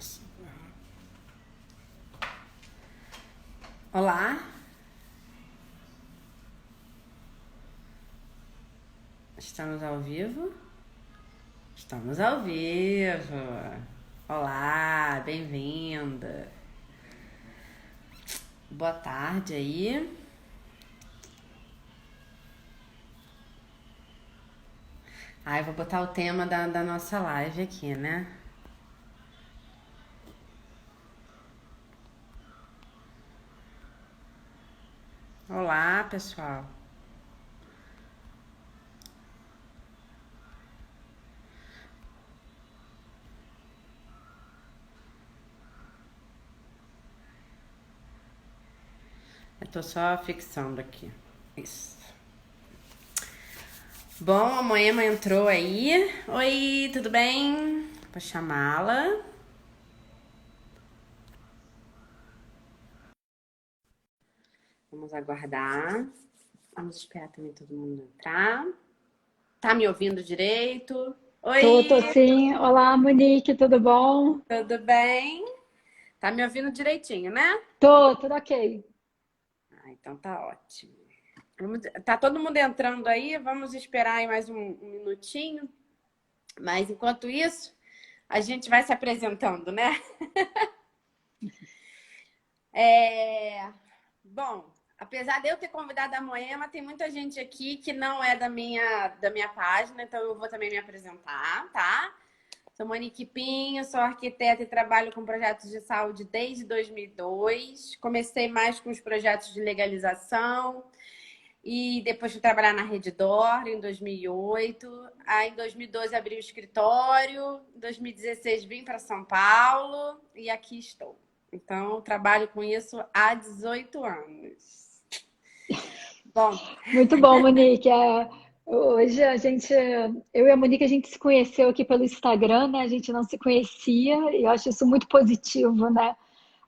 Nossa. Olá. Estamos ao vivo? Estamos ao vivo. Olá, bem-vinda. Boa tarde aí. Eu vou botar o tema da nossa live aqui, né? Olá, pessoal. Eu tô só fixando aqui. Isso. Bom, a Moema entrou aí. Oi, tudo bem? Vou chamá-la. Vamos aguardar. Vamos esperar também todo mundo entrar. Tá me ouvindo direito? Tô Oi, sim. Olá, Monique, tudo bom? tudo bem? Tá me ouvindo direitinho, né? Tudo ok. Então tá ótimo. Tá todo mundo entrando aí, vamos esperar aí mais um minutinho. Mas enquanto isso, a gente vai se apresentando, né? Bom, apesar de eu ter convidado a Moema, tem muita gente aqui que não é da minha página, então eu vou também me apresentar, tá? Sou Monique Pinho, sou arquiteta e trabalho com projetos de saúde desde 2002. Comecei mais com os projetos de legalização e depois fui trabalhar na Redditor em 2008. Aí em 2012 abri o escritório, em 2016 vim para São Paulo e aqui estou. Então, trabalho com isso há 18 anos. Bom, Muito bom, Monique. Hoje eu e a Monique, a gente se conheceu aqui pelo Instagram, né? A gente não se conhecia e eu acho isso muito positivo, né?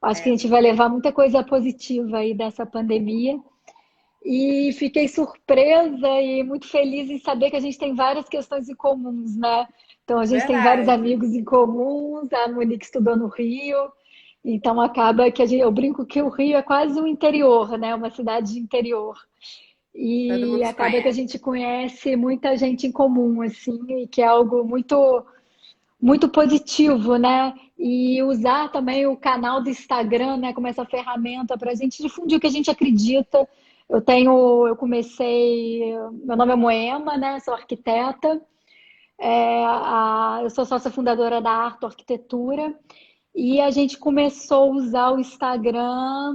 Acho que a gente vai levar muita coisa positiva aí dessa pandemia. E fiquei surpresa e muito feliz em saber que a gente tem várias questões em comuns, né? Então, a gente tem vários verdade. amigos em comuns, a Monique estudou no Rio, então acaba que eu brinco que o Rio é quase um interior, né? Uma cidade de interior. Todo E mundo se acaba que a conhece. gente conhece muita gente em comum, assim, e que é algo muito positivo, né? E usar também o canal do Instagram, né, como essa ferramenta para a gente difundir o que a gente acredita. Eu comecei, meu nome é Moema, né? Sou arquiteta, eu sou sócia fundadora da Arto Arquitetura e a gente começou a usar o Instagram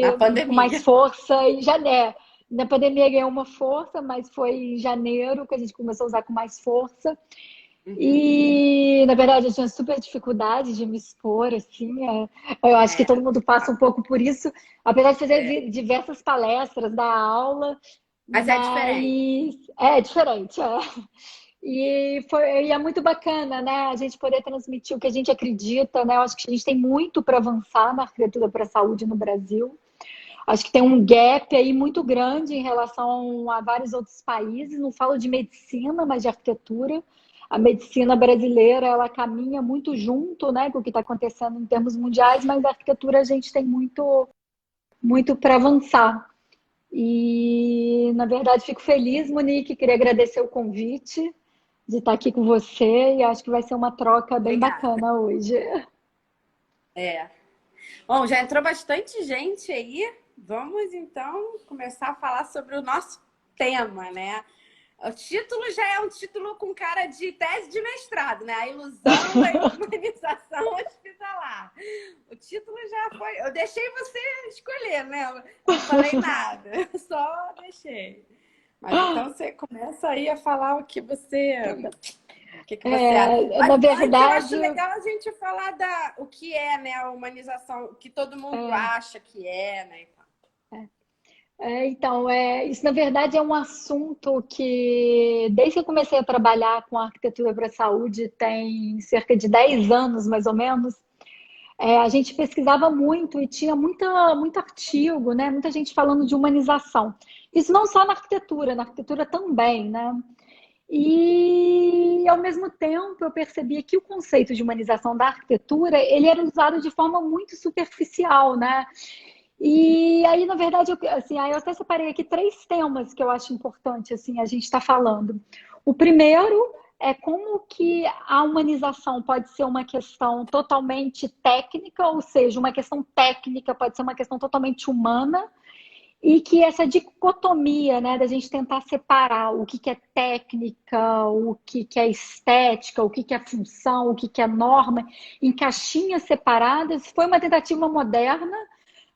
Na foi com mais pandemia. força em janeiro. Na pandemia ganhou uma força, mas foi em janeiro que a gente começou a usar com mais força. Uhum. E, na verdade, eu tinha super dificuldade de me expor, assim. Eu acho que É, todo mundo passa um pouco por isso, apesar de fazer é. diversas palestras, dar aula, Mas é diferente. mas é diferente. E é muito bacana, né? A gente poder transmitir o que a gente acredita, né? Eu acho que a gente tem muito para avançar na arquitetura para a saúde no Brasil. Acho que tem um gap aí muito grande em relação a vários outros países. Não falo de medicina, mas de arquitetura. A medicina brasileira, ela caminha muito junto, né, com o que está acontecendo em termos mundiais, mas a arquitetura a gente tem muito para avançar. E, na verdade, fico feliz, Monique, queria agradecer o convite de estar aqui com você e acho que vai ser uma troca bem Obrigada. bacana hoje. É. Bom, já entrou bastante gente aí. Vamos então começar a falar sobre o nosso tema, né? O título já é um título com cara de tese de mestrado, né? A ilusão da humanização hospitalar. O título já foi. Eu deixei você escolher, né? Não falei nada, eu só deixei. Mas então você começa aí a falar o que você acha. Na Mas antes eu verdade, acho legal a gente falar o que é, né, a humanização, o que todo mundo é, acha que é, né? Isso na verdade é um assunto que, desde que eu comecei a trabalhar com arquitetura para a saúde, tem cerca de 10 anos, mais ou menos, a gente pesquisava muito e tinha muito artigo, né? Muita gente falando de humanização. Isso não só na arquitetura também, né? E, ao mesmo tempo, eu percebia que o conceito de humanização da arquitetura, ele era usado de forma muito superficial, né? E aí, na verdade, assim, aí eu até separei aqui 3 temas que eu acho importante, assim, a gente está falando. O primeiro é como que a humanização pode ser uma questão totalmente técnica, ou seja, uma questão técnica pode ser uma questão totalmente humana, e que essa dicotomia, né, da gente tentar separar o que é técnica, o que é estética, o que é função, o que é norma, em caixinhas separadas, foi uma tentativa moderna,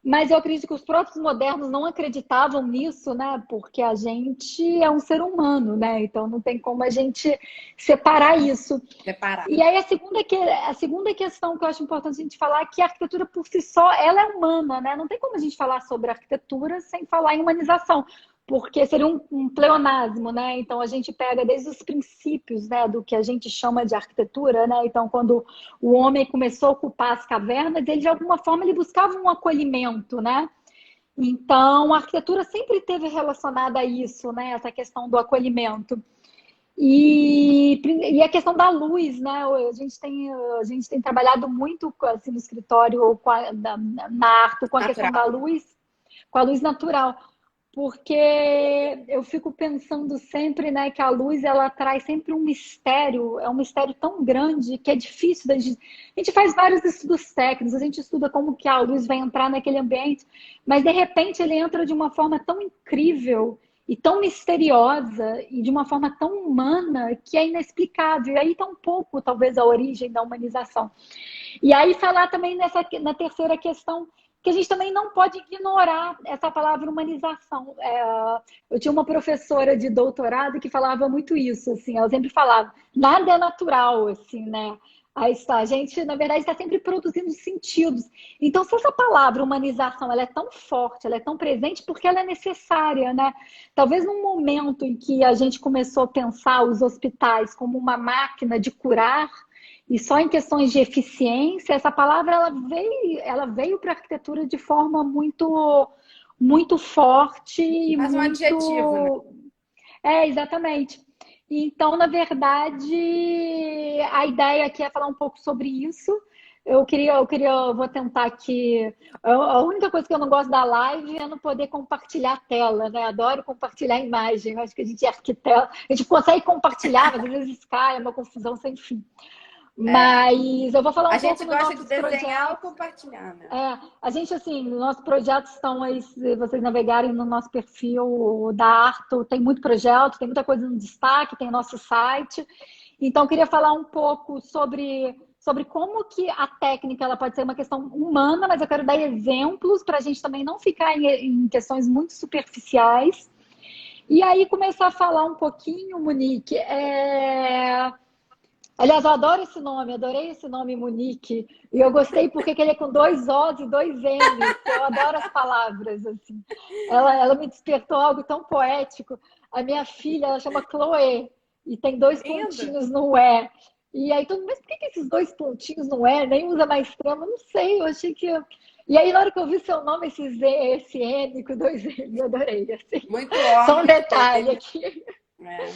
mas eu acredito que os próprios modernos não acreditavam nisso, né? Porque a gente é um ser humano, né? Então não tem como a gente separar isso. Separar. E aí a segunda questão que eu acho importante a gente falar é que a arquitetura por si só, ela é humana, né? Não tem como a gente falar sobre arquitetura sem falar em humanização, porque seria um pleonasmo, né? Então a gente pega desde os princípios, né, do que a gente chama de arquitetura, né? Então quando o homem começou a ocupar as cavernas, ele de alguma forma ele buscava um acolhimento, né? Então a arquitetura sempre esteve relacionada a isso, né? Essa questão do acolhimento. E a questão da luz, né? A gente tem trabalhado muito assim, no escritório na arte com a questão da Natural. luz, com a luz natural, porque eu fico pensando sempre, né, que a luz ela traz sempre um mistério, é um mistério tão grande que é difícil a gente faz vários estudos técnicos, a gente estuda como que a luz vai entrar naquele ambiente, mas de repente ele entra de uma forma tão incrível e tão misteriosa e de uma forma tão humana que é inexplicável. E aí está um pouco, talvez, a origem da humanização. E aí falar também na terceira questão, que a gente também não pode ignorar essa palavra humanização. Eu tinha uma professora de doutorado que falava muito isso, assim, ela sempre falava, nada é natural, assim, né? Aí está, a gente, na verdade, está sempre produzindo sentidos. Então, se essa palavra humanização ela é tão forte, ela é tão presente, porque ela é necessária, né? Talvez num momento em que a gente começou a pensar os hospitais como uma máquina de curar, e só em questões de eficiência, essa palavra ela veio para a arquitetura de forma muito, muito forte e Faz um adjetivo, né? muito. Exatamente. Então, na verdade, a ideia aqui é falar um pouco sobre isso. Eu vou tentar aqui. A única coisa que eu não gosto da live é não poder compartilhar a tela, né? Adoro compartilhar a imagem. Eu acho que a gente é arquiteto, a gente consegue compartilhar, mas às vezes cai, é uma confusão sem fim. É. Mas eu vou falar A um pouco gente dos gosta de nossos desenhar ou projetos. compartilhar, né? A gente, assim, nossos projetos estão aí, se vocês navegarem no nosso perfil da Arto, tem muito projeto, tem muita coisa no destaque, tem nosso site. Então, eu queria falar um pouco sobre como que a técnica ela pode ser uma questão humana, mas eu quero dar exemplos para a gente também não ficar em questões muito superficiais. E aí, começar a falar um pouquinho, Monique, Aliás, eu adorei esse nome, Munique. E eu gostei porque ele é com 2 O's e 2 N's. Eu adoro as palavras, assim. Ela me despertou algo tão poético. A minha filha, ela chama Chloé, e tem 2 Lindo. pontinhos no E. E aí todo mundo, mas por que esses 2 pontinhos no E? Nem usa mais trema? Não sei, eu achei que... E aí, na hora que eu vi seu nome, esse Z, esse N com 2 N, eu adorei, assim. Muito Só um ordem. detalhe aqui. É.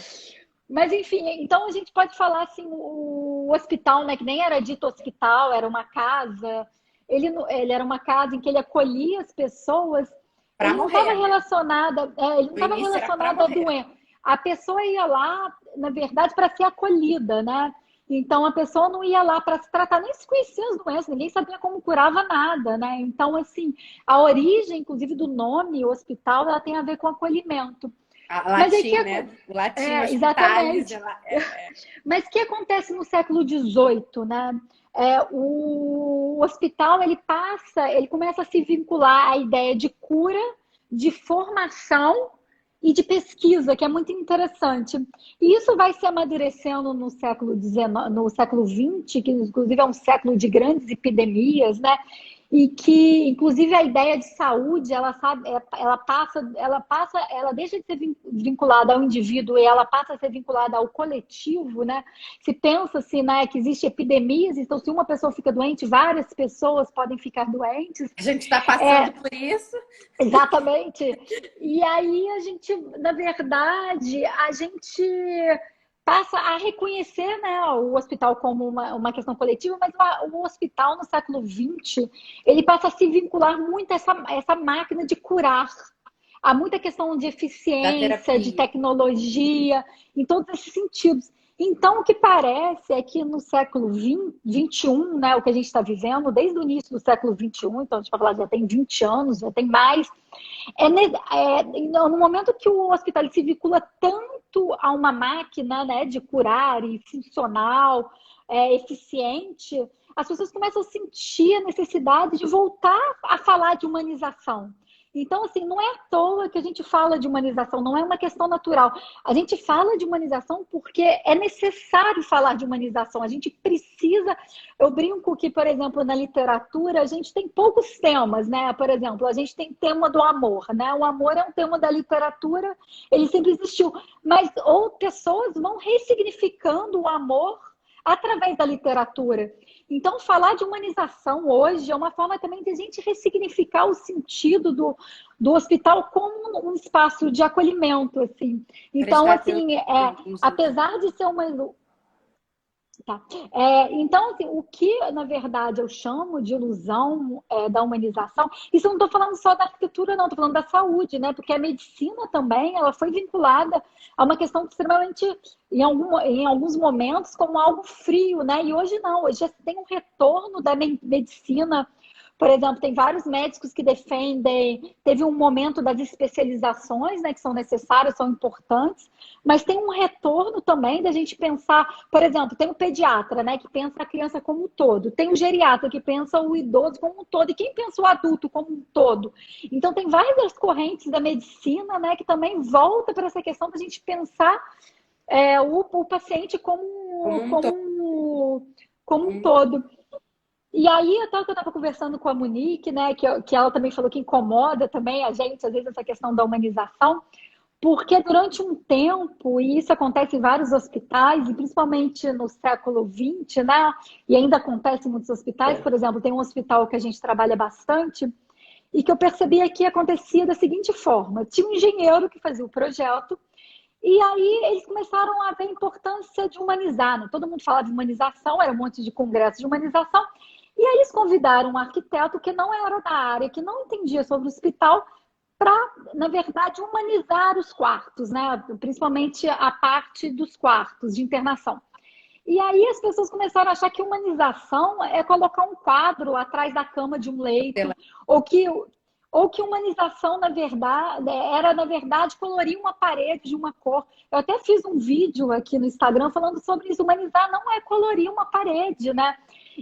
Mas, enfim, então a gente pode falar assim, o hospital, né, que nem era dito hospital, era uma casa. Ele era uma casa em que ele acolhia as pessoas. Para Ele não estava morrer, né? relacionado, ele não No estava início era para relacionado à morrer. doença. A pessoa ia lá, na verdade, para ser acolhida, né? Então a pessoa não ia lá para se tratar, nem se conhecia as doenças, ninguém sabia como curava nada, né? Então, assim, a origem, inclusive, do nome hospital, ela tem a ver com acolhimento. A Mas aí que latim, né? O latim, hospitalis. exatamente. Mas o que acontece no século XVIII, né? O hospital ele começa a se vincular à ideia de cura, de formação e de pesquisa, que é muito interessante. E isso vai se amadurecendo no século XIX, no século XX, que inclusive é um século de grandes epidemias, né? E que, inclusive, a ideia de saúde, ela deixa de ser vinculada ao indivíduo e ela passa a ser vinculada ao coletivo, né? Se pensa assim, né, que existem epidemias, então se uma pessoa fica doente, várias pessoas podem ficar doentes. A gente está passando por isso. Exatamente. E aí a gente, na verdade, passa a reconhecer, né, o hospital como uma questão coletiva, mas o hospital no século XX, ele passa a se vincular muito a essa máquina de curar. Há muita questão de Da eficiência, de terapia. tecnologia, em todos esses sentidos. Então, o que parece é que no século XXI, né, o que a gente está vivendo, desde o início do século XXI, então a gente vai falar já tem 20 anos, já tem mais, no momento que o hospital se vincula tanto a uma máquina, né, de curar e funcional, eficiente, as pessoas começam a sentir a necessidade de voltar a falar de humanização. Então, assim, não é à toa que a gente fala de humanização, não é uma questão natural. A gente fala de humanização porque é necessário falar de humanização. A gente precisa. Eu brinco que, por exemplo, na literatura, a gente tem poucos temas, né? Por exemplo, a gente tem tema do amor, né? O amor é um tema da literatura, ele sempre existiu. Mas ou pessoas vão ressignificando o amor através da literatura. Então, falar de humanização hoje é uma forma também de a gente ressignificar o sentido do hospital como um espaço de acolhimento, assim. Então, Prestar assim, atenção nos outros. apesar de ser uma tá. Então, assim, o que, na verdade, eu chamo de ilusão da humanização, isso eu não estou falando só da arquitetura, não, estou falando da saúde, né? Porque a medicina também, ela foi vinculada a uma questão extremamente, em alguns momentos, como algo frio, né? E hoje não, hoje já tem um retorno da medicina. Por exemplo, tem vários médicos que defendem, teve um momento das especializações, né, que são necessárias, são importantes, mas tem um retorno também da gente pensar, por exemplo, tem o pediatra, né, que pensa a criança como um todo, tem o geriatra que pensa o idoso como um todo, e quem pensa o adulto como um todo. Então tem várias correntes da medicina, né, que também volta para essa questão da gente pensar o paciente Como um todo. como um todo. E aí, até que eu estava conversando com a Monique, né, que ela também falou que incomoda também a gente, às vezes, essa questão da humanização, porque durante um tempo, e isso acontece em vários hospitais, e principalmente no século XX, né, e ainda acontece em muitos hospitais, por exemplo, tem um hospital que a gente trabalha bastante, e que eu percebia que acontecia da seguinte forma: tinha um engenheiro que fazia o projeto, e aí eles começaram a ver a importância de humanizar, né? Todo mundo falava de humanização, era um monte de congresso de humanização, e aí eles convidaram um arquiteto que não era da área, que não entendia sobre o hospital, para, na verdade, humanizar os quartos, né? Principalmente a parte dos quartos de internação. E aí as pessoas começaram a achar que humanização é colocar um quadro atrás da cama de um leito, ou que, ou que humanização, na verdade, era, na verdade, colorir uma parede de uma cor. Eu até fiz um vídeo aqui no Instagram falando sobre isso. Humanizar não é colorir uma parede, né?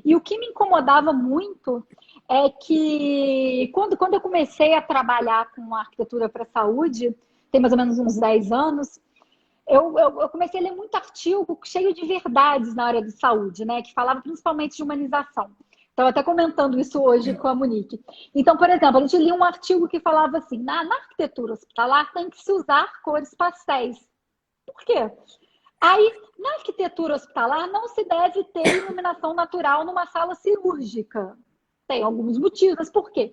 E o que me incomodava muito é que quando eu comecei a trabalhar com arquitetura para a saúde, tem mais ou menos uns 10 anos, eu comecei a ler muito artigo cheio de verdades na área de saúde, né? Que falava principalmente de humanização. Estava até comentando isso hoje com a Monique. Então, por exemplo, a gente lia um artigo que falava assim: na arquitetura hospitalar tem que se usar cores pastéis. Por quê? Aí, na arquitetura hospitalar, não se deve ter iluminação natural numa sala cirúrgica. Tem alguns motivos, mas por quê?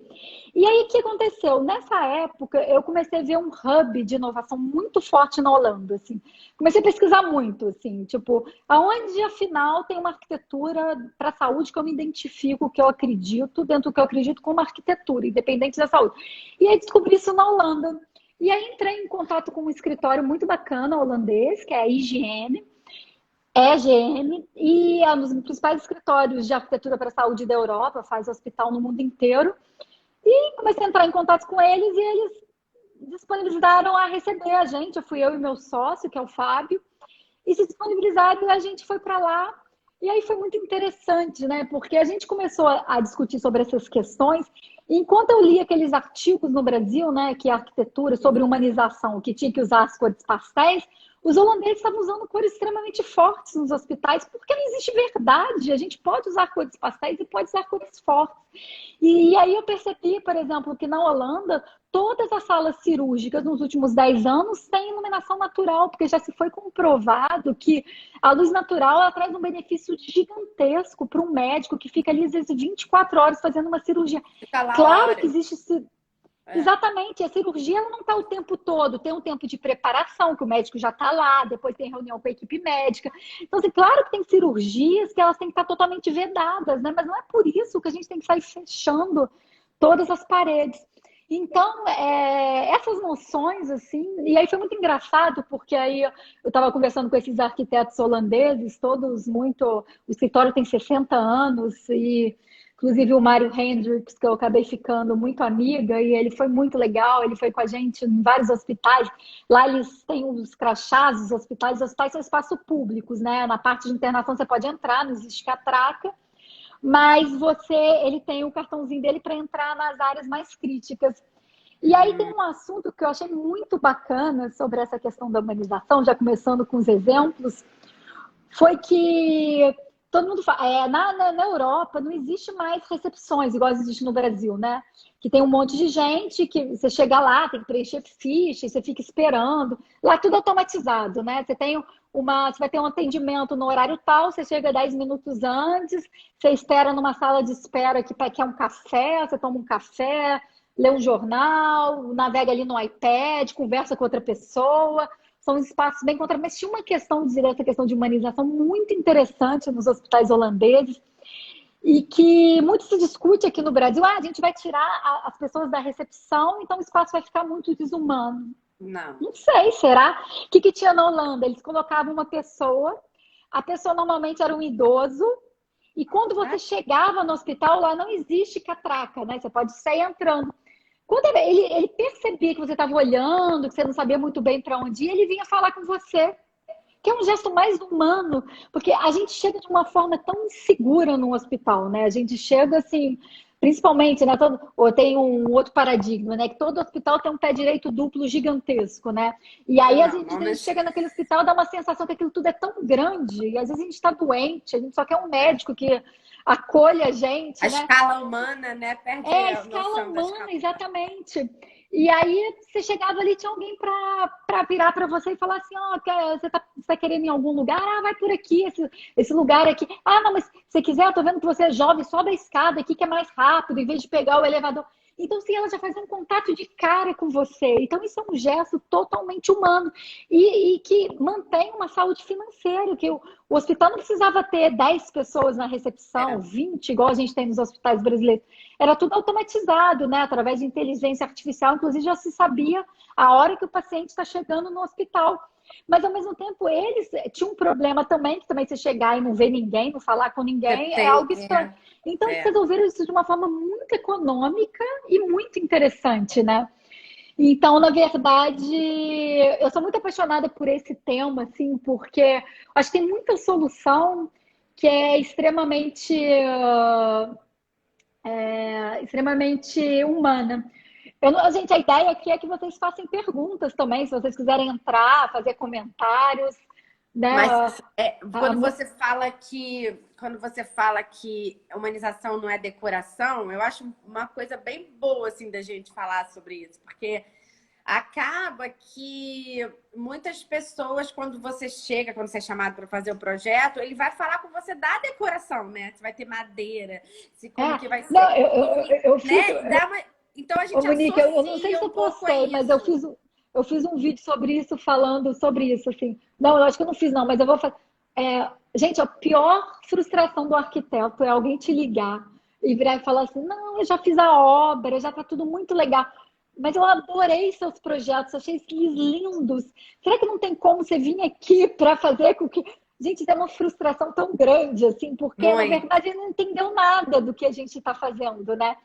E aí, o que aconteceu? Nessa época, eu comecei a ver um hub de inovação muito forte na Holanda, assim. Comecei a pesquisar muito, assim, tipo, aonde, afinal, tem uma arquitetura para a saúde que eu me identifico, que eu acredito, dentro do que eu acredito como arquitetura, independente da saúde. E aí, descobri isso na Holanda. E aí, entrei em contato com um escritório muito bacana holandês, que é a IGM, EGM, e é um dos principais escritórios de arquitetura para a saúde da Europa, faz hospital no mundo inteiro. E comecei a entrar em contato com eles e eles disponibilizaram a receber a gente. Eu fui eu e meu sócio, que é o Fábio, e se disponibilizaram e a gente foi para lá. E aí foi muito interessante, né? Porque a gente começou a discutir sobre essas questões. E enquanto eu li aqueles artigos no Brasil, né, que é arquitetura sobre humanização, que tinha que usar as cores pastéis, os holandeses estavam usando cores extremamente fortes nos hospitais, porque não existe verdade. A gente pode usar cores pastéis e pode usar cores fortes. E aí eu percebi, por exemplo, que na Holanda, todas as salas cirúrgicas nos últimos 10 anos têm iluminação natural, porque já se foi comprovado que a luz natural ela traz um benefício gigantesco para um médico que fica ali, às vezes, 24 horas fazendo uma cirurgia. Fica lá Claro que horas. existe Exatamente, a cirurgia ela não está o tempo todo, tem um tempo de preparação, que o médico já está lá, depois tem reunião com a equipe médica. Então, assim, claro que tem cirurgias que elas têm que estar totalmente vedadas, né? Mas não é por isso que a gente tem que sair fechando todas as paredes. Então, essas noções, assim, e aí foi muito engraçado, porque aí eu estava conversando com esses arquitetos holandeses, todos muito. O escritório tem 60 anos, e inclusive o Mário Hendricks, que eu acabei ficando muito amiga, e ele foi muito legal, ele foi com a gente em vários hospitais. Lá eles têm os crachás, os hospitais são espaços públicos, né? Na parte de internação você pode entrar, não existe catraca, mas ele tem o cartãozinho dele para entrar nas áreas mais críticas. E aí tem um assunto que eu achei muito bacana sobre essa questão da humanização, já começando com os exemplos, foi que todo mundo fala, na Europa não existe mais recepções, igual existe no Brasil, né? Que tem um monte de gente que você chega lá, tem que preencher ficha, você fica esperando. Lá tudo automatizado, né? Você vai ter um atendimento no horário tal, você chega 10 minutos antes, você espera numa sala de espera que quer um café, você toma um café, lê um jornal, navega ali no iPad, conversa com outra pessoa. São espaços bem contra. Mas tinha uma questão, essa questão de humanização muito interessante nos hospitais holandeses e que muito se discute aqui no Brasil. A gente vai tirar as pessoas da recepção, então o espaço vai ficar muito desumano. Não. Não sei, será? O que tinha na Holanda? Eles colocavam uma pessoa, a pessoa normalmente era um idoso, e quando você chegava no hospital, lá não existe catraca, né? Você pode sair entrando. Quando ele percebia que você estava olhando, que você não sabia muito bem para onde ir, ele vinha falar com você. Que é um gesto mais humano, porque a gente chega de uma forma tão insegura no hospital, né? A gente chega assim, principalmente, né? Ou tem um outro paradigma, né? Que todo hospital tem um pé direito duplo gigantesco, né? E aí a gente chega naquele hospital, dá uma sensação que aquilo tudo é tão grande, e às vezes a gente está doente, a gente só quer um médico que acolha a gente, A né? escala humana, né? Perde a a escala noção da humana, escala. exatamente. E aí você chegava ali, tinha alguém para virar para você e falar assim, você tá querendo ir em algum lugar? Vai por aqui, esse lugar aqui. Não, mas se quiser, eu tô vendo que você é jovem, sobe a escada aqui que é mais rápido, em vez de pegar o elevador. Então, sim, ela já faz um contato de cara com você. Então, isso é um gesto totalmente humano e que mantém uma saúde financeira, que o hospital não precisava ter 10 pessoas na recepção, 20, igual a gente tem nos hospitais brasileiros. Era tudo automatizado, né? Através de inteligência artificial, inclusive já se sabia a hora que o paciente está chegando no hospital. Mas, ao mesmo tempo, eles tinham um problema também, que também você chegar e não ver ninguém, não falar com ninguém, é algo estranho. Então, eles resolveram isso de uma forma muito econômica e muito interessante, né? Então, na verdade, eu sou muito apaixonada por esse tema, assim, porque acho que tem muita solução que é extremamente humana. Gente, a ideia aqui é que vocês façam perguntas também, se vocês quiserem entrar, fazer comentários, né? Mas quando você fala que humanização não é decoração, eu acho uma coisa bem boa assim da gente falar sobre isso, porque acaba que muitas pessoas, quando você é chamado para fazer o projeto, ele vai falar com você da decoração, né? Se vai ter madeira, como que vai ser. Não, eu fiz. Né? Então a gente Monique, eu não sei associa se eu um pouco a postei, mas isso. eu fiz um vídeo sobre isso, falando sobre isso, assim. Não, eu acho que eu não fiz, não, mas eu vou fazer. Gente, a pior frustração do arquiteto é alguém te ligar e virar e falar assim: não, eu já fiz a obra, já tá tudo muito legal. Mas eu adorei seus projetos, achei eles lindos. Será que não tem como você vir aqui para fazer com que. Gente, tem uma frustração tão grande, assim, porque na verdade ele não entendeu nada do que a gente está fazendo, né?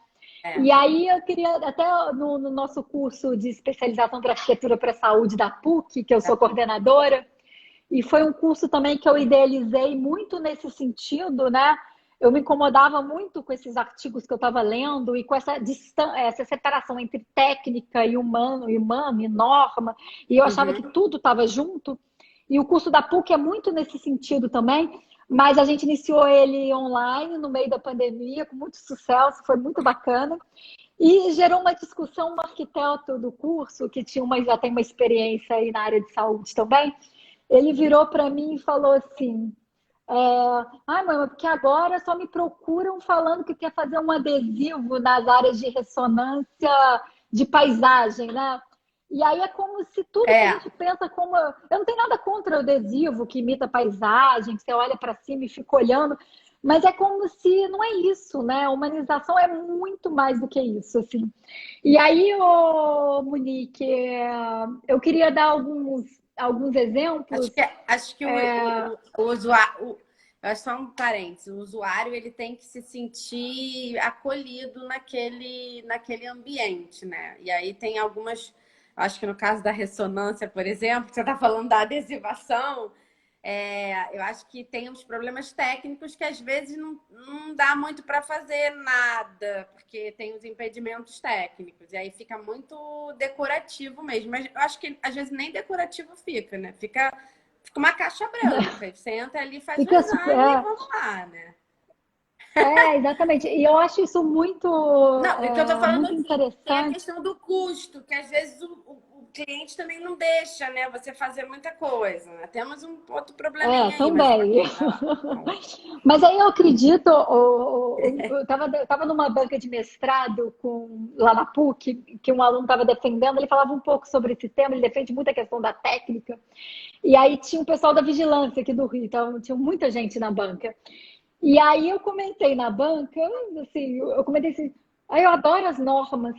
E aí eu queria, até no nosso curso de especialização para arquitetura para a saúde da PUC, que eu sou coordenadora, e foi um curso também que eu idealizei muito nesse sentido, né? Eu me incomodava muito com esses artigos que eu estava lendo e com essa separação entre técnica e humano e norma, e eu achava que tudo estava junto. E o curso da PUC é muito nesse sentido também, mas a gente iniciou ele online no meio da pandemia, com muito sucesso, foi muito bacana. E gerou uma discussão, um arquiteto do curso, que já tem uma experiência aí na área de saúde também, ele virou para mim e falou assim: mãe, porque agora só me procuram falando que quer fazer um adesivo nas áreas de ressonância de paisagem, né? E aí é como se tudo que a É, gente pensa como... Eu não tenho nada contra o adesivo que imita a paisagem, que você olha para cima e fica olhando, mas é como se não é isso, né? A humanização é muito mais do que isso, assim. E aí, Monique, eu queria dar alguns exemplos. acho que o usuário, eu acho só um parênteses, o usuário ele tem que se sentir acolhido naquele ambiente, né? E aí tem algumas, acho que no caso da ressonância, por exemplo, que você está falando da adesivação, eu acho que tem uns problemas técnicos que às vezes não dá muito para fazer nada, porque tem os impedimentos técnicos, e aí fica muito decorativo mesmo. Mas eu acho que às vezes nem decorativo fica, né? Fica uma caixa branca. Você entra ali, faz o Fica, exame e vamos lá, né? exatamente. E eu acho isso Não, o que eu tô falando muito assim, tem a interessante. questão do custo, que às vezes o cliente também não deixa, né? Você fazer muita coisa, né? Temos um outro probleminha aí, mas Também. ok, vai lá. Mas aí eu acredito, eu tava numa banca de mestrado lá na PUC, que um aluno estava defendendo, ele falava um pouco sobre esse tema, ele defende muito a questão da técnica. E aí tinha o pessoal da vigilância aqui do Rio, então tinha muita gente na banca. E aí eu comentei na banca, assim, eu comentei assim, aí eu adoro as normas.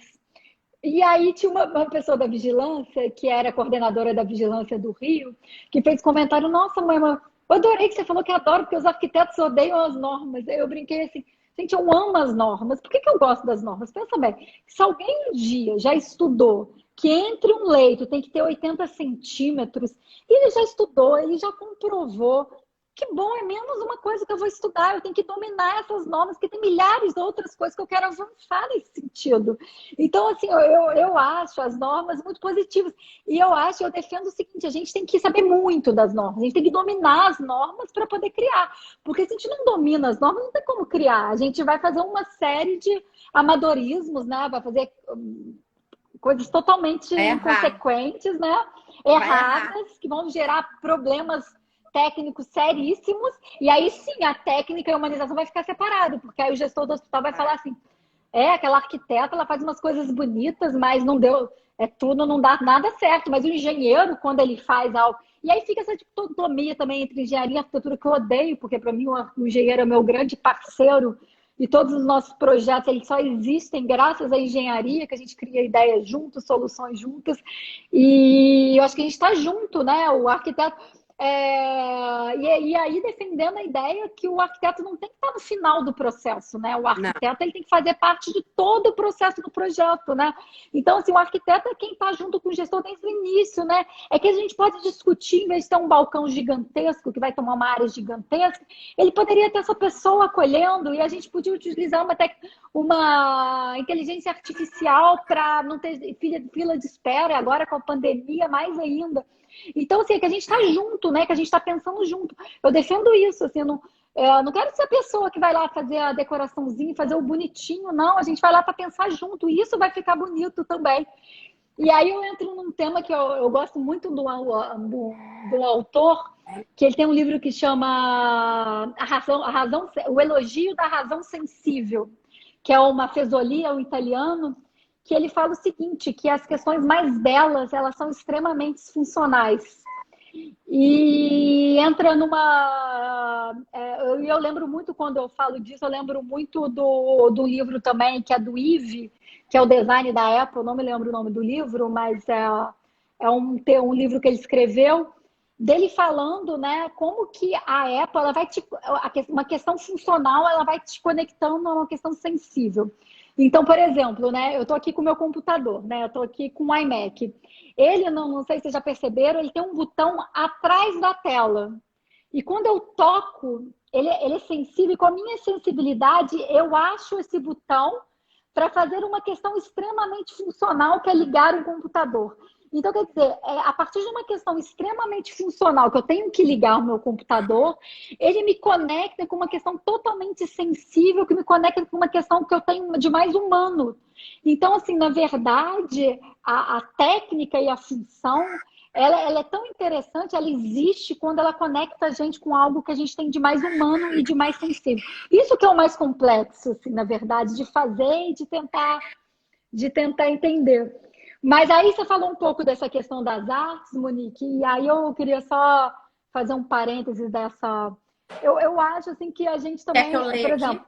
E aí tinha uma pessoa da vigilância, que era coordenadora da vigilância do Rio, que fez comentário, nossa, mãe, eu adorei que você falou que adoro, porque os arquitetos odeiam as normas. Aí eu brinquei assim, gente, eu amo as normas. Por que eu gosto das normas? Pensa bem, se alguém um dia já estudou que entre um leito tem que ter 80 centímetros, ele já estudou, ele já comprovou. Que bom, é menos uma coisa que eu vou estudar. Eu tenho que dominar essas normas, porque tem milhares de outras coisas que eu quero avançar nesse sentido. Então, assim, eu acho as normas muito positivas. E eu defendo o seguinte: a gente tem que saber muito das normas, a gente tem que dominar as normas para poder criar. Porque se a gente não domina as normas, não tem como criar. A gente vai fazer uma série de amadorismos, né? Vai fazer coisas totalmente Vai errar, inconsequentes, né? vai errar. Erradas, que vão gerar problemas técnicos seríssimos, e aí sim a técnica e a humanização vai ficar separado, porque aí o gestor do hospital vai falar assim, aquela arquiteta, ela faz umas coisas bonitas, mas não deu, tudo, não dá nada certo, mas o engenheiro, quando ele faz algo, e aí fica essa dicotomia também entre engenharia e arquitetura, que eu odeio, porque para mim o engenheiro é meu grande parceiro, e todos os nossos projetos, eles só existem graças à engenharia, que a gente cria ideias juntos, soluções juntas, e eu acho que a gente está junto, né? O arquiteto, e aí defendendo a ideia que o arquiteto não tem que estar no final do processo, né? O Não, arquiteto ele tem que fazer parte de todo o processo do projeto, né? Então, assim, o arquiteto é quem está junto com o gestor desde o início, né? É que a gente pode discutir, em vez de ter um balcão gigantesco, que vai tomar uma área gigantesca, ele poderia ter essa pessoa acolhendo e a gente podia utilizar uma inteligência artificial para não ter fila de espera, agora com a pandemia, mais ainda. Então, assim, é que a gente está junto, né? Que a gente está pensando junto. Eu defendo isso, assim, não quero ser a pessoa que vai lá fazer a decoraçãozinha, fazer o bonitinho, não. A gente vai lá para pensar junto, e isso vai ficar bonito também. E aí eu entro num tema que eu gosto muito do autor, que ele tem um livro que chama O Elogio da Razão Sensível, que é uma Fesolia, um italiano, que ele fala o seguinte, que as questões mais belas, elas são extremamente funcionais. E entra eu lembro muito, quando eu falo disso, eu lembro muito do livro também, que é do Yves, que é o design da Apple, não me lembro o nome do livro, mas é um livro que ele escreveu, dele falando, né, como que a Apple, ela vai uma questão funcional, ela vai te conectando a uma questão sensível. Então, por exemplo, né, eu estou aqui com o meu computador, né, eu estou aqui com o iMac. Ele, não sei se vocês já perceberam, ele tem um botão atrás da tela. E quando eu toco, ele é sensível, e com a minha sensibilidade, eu acho esse botão para fazer uma questão extremamente funcional, que é ligar o computador. Então, quer dizer, a partir de uma questão extremamente funcional, que eu tenho que ligar o meu computador, ele me conecta com uma questão totalmente sensível, que me conecta com uma questão que eu tenho de mais humano. Então, assim, na verdade, a técnica e a função, ela é tão interessante, ela existe quando ela conecta a gente com algo que a gente tem de mais humano e de mais sensível. Isso que é o mais complexo, assim, na verdade, de fazer e de tentar de tentar entender. Mas aí você falou um pouco dessa questão das artes, Monique, e aí eu queria só fazer um parênteses dessa. Eu acho assim que a gente Quer que eu também, leia por aqui exemplo,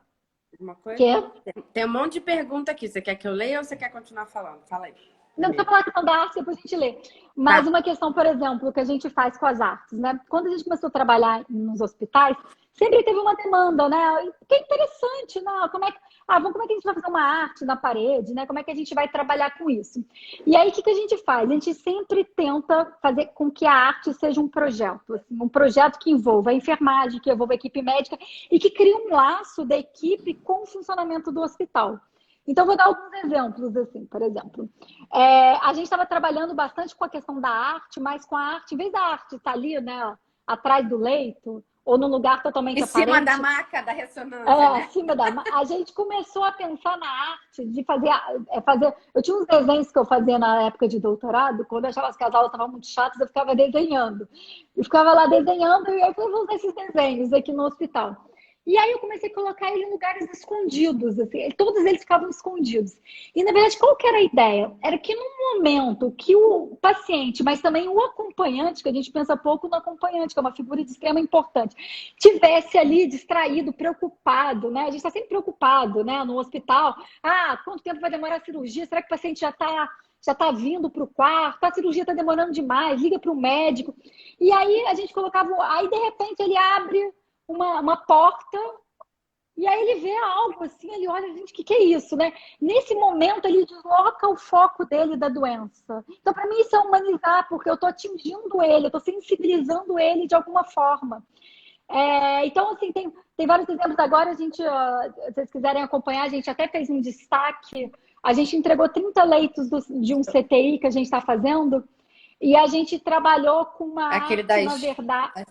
alguma coisa? quer. Tem um monte de pergunta aqui. Você quer que eu leia ou você quer continuar falando? Fala aí. Não precisa Primeiro. falar a questão da arte, depois a gente lê. Mas Tá. uma questão, por exemplo, que a gente faz com as artes, né? Quando a gente começou a trabalhar nos hospitais, sempre teve uma demanda, né? Que é interessante, né? Como é que a gente vai fazer uma arte na parede, né? Como é que a gente vai trabalhar com isso? E aí, o que a gente faz? A gente sempre tenta fazer com que a arte seja um projeto, assim, um projeto que envolva a enfermagem, que envolva a equipe médica e que crie um laço da equipe com o funcionamento do hospital. Então, vou dar alguns exemplos, assim, por exemplo. A gente estava trabalhando bastante com a questão da arte, mas com a arte, em vez da arte estar ali, né, atrás do leito, ou num lugar totalmente Em cima da aparente, maca da ressonância, né? acima da. A gente começou a pensar na arte de fazer. Eu tinha uns desenhos que eu fazia na época de doutorado, quando eu achava que as aulas estavam muito chatas, eu ficava desenhando. E ficava lá desenhando, e eu fui usar esses desenhos aqui no hospital. E aí eu comecei a colocar ele em lugares escondidos, assim, todos eles ficavam escondidos. E na verdade, qual que era a ideia? Era que num momento que o paciente, mas também o acompanhante, que a gente pensa pouco no acompanhante, que é uma figura de extrema importância, tivesse ali distraído, preocupado, né? A gente está sempre preocupado, né? No hospital. Ah, quanto tempo vai demorar a cirurgia? Será que o paciente já está vindo para o quarto? A cirurgia está demorando demais, liga para o médico. E aí a gente colocava. Aí, de repente, ele abre uma porta e aí ele vê algo assim, ele olha, gente, o que é isso, né? Nesse momento, ele desloca o foco dele da doença. Então, para mim, isso é humanizar, porque eu estou atingindo ele, eu estou sensibilizando ele de alguma forma. Então, assim, tem vários exemplos agora, se vocês quiserem acompanhar, a gente até fez um destaque, a gente entregou 30 leitos de um CTI que a gente está fazendo, e a gente trabalhou com uma Aquele arte, na das. verdade,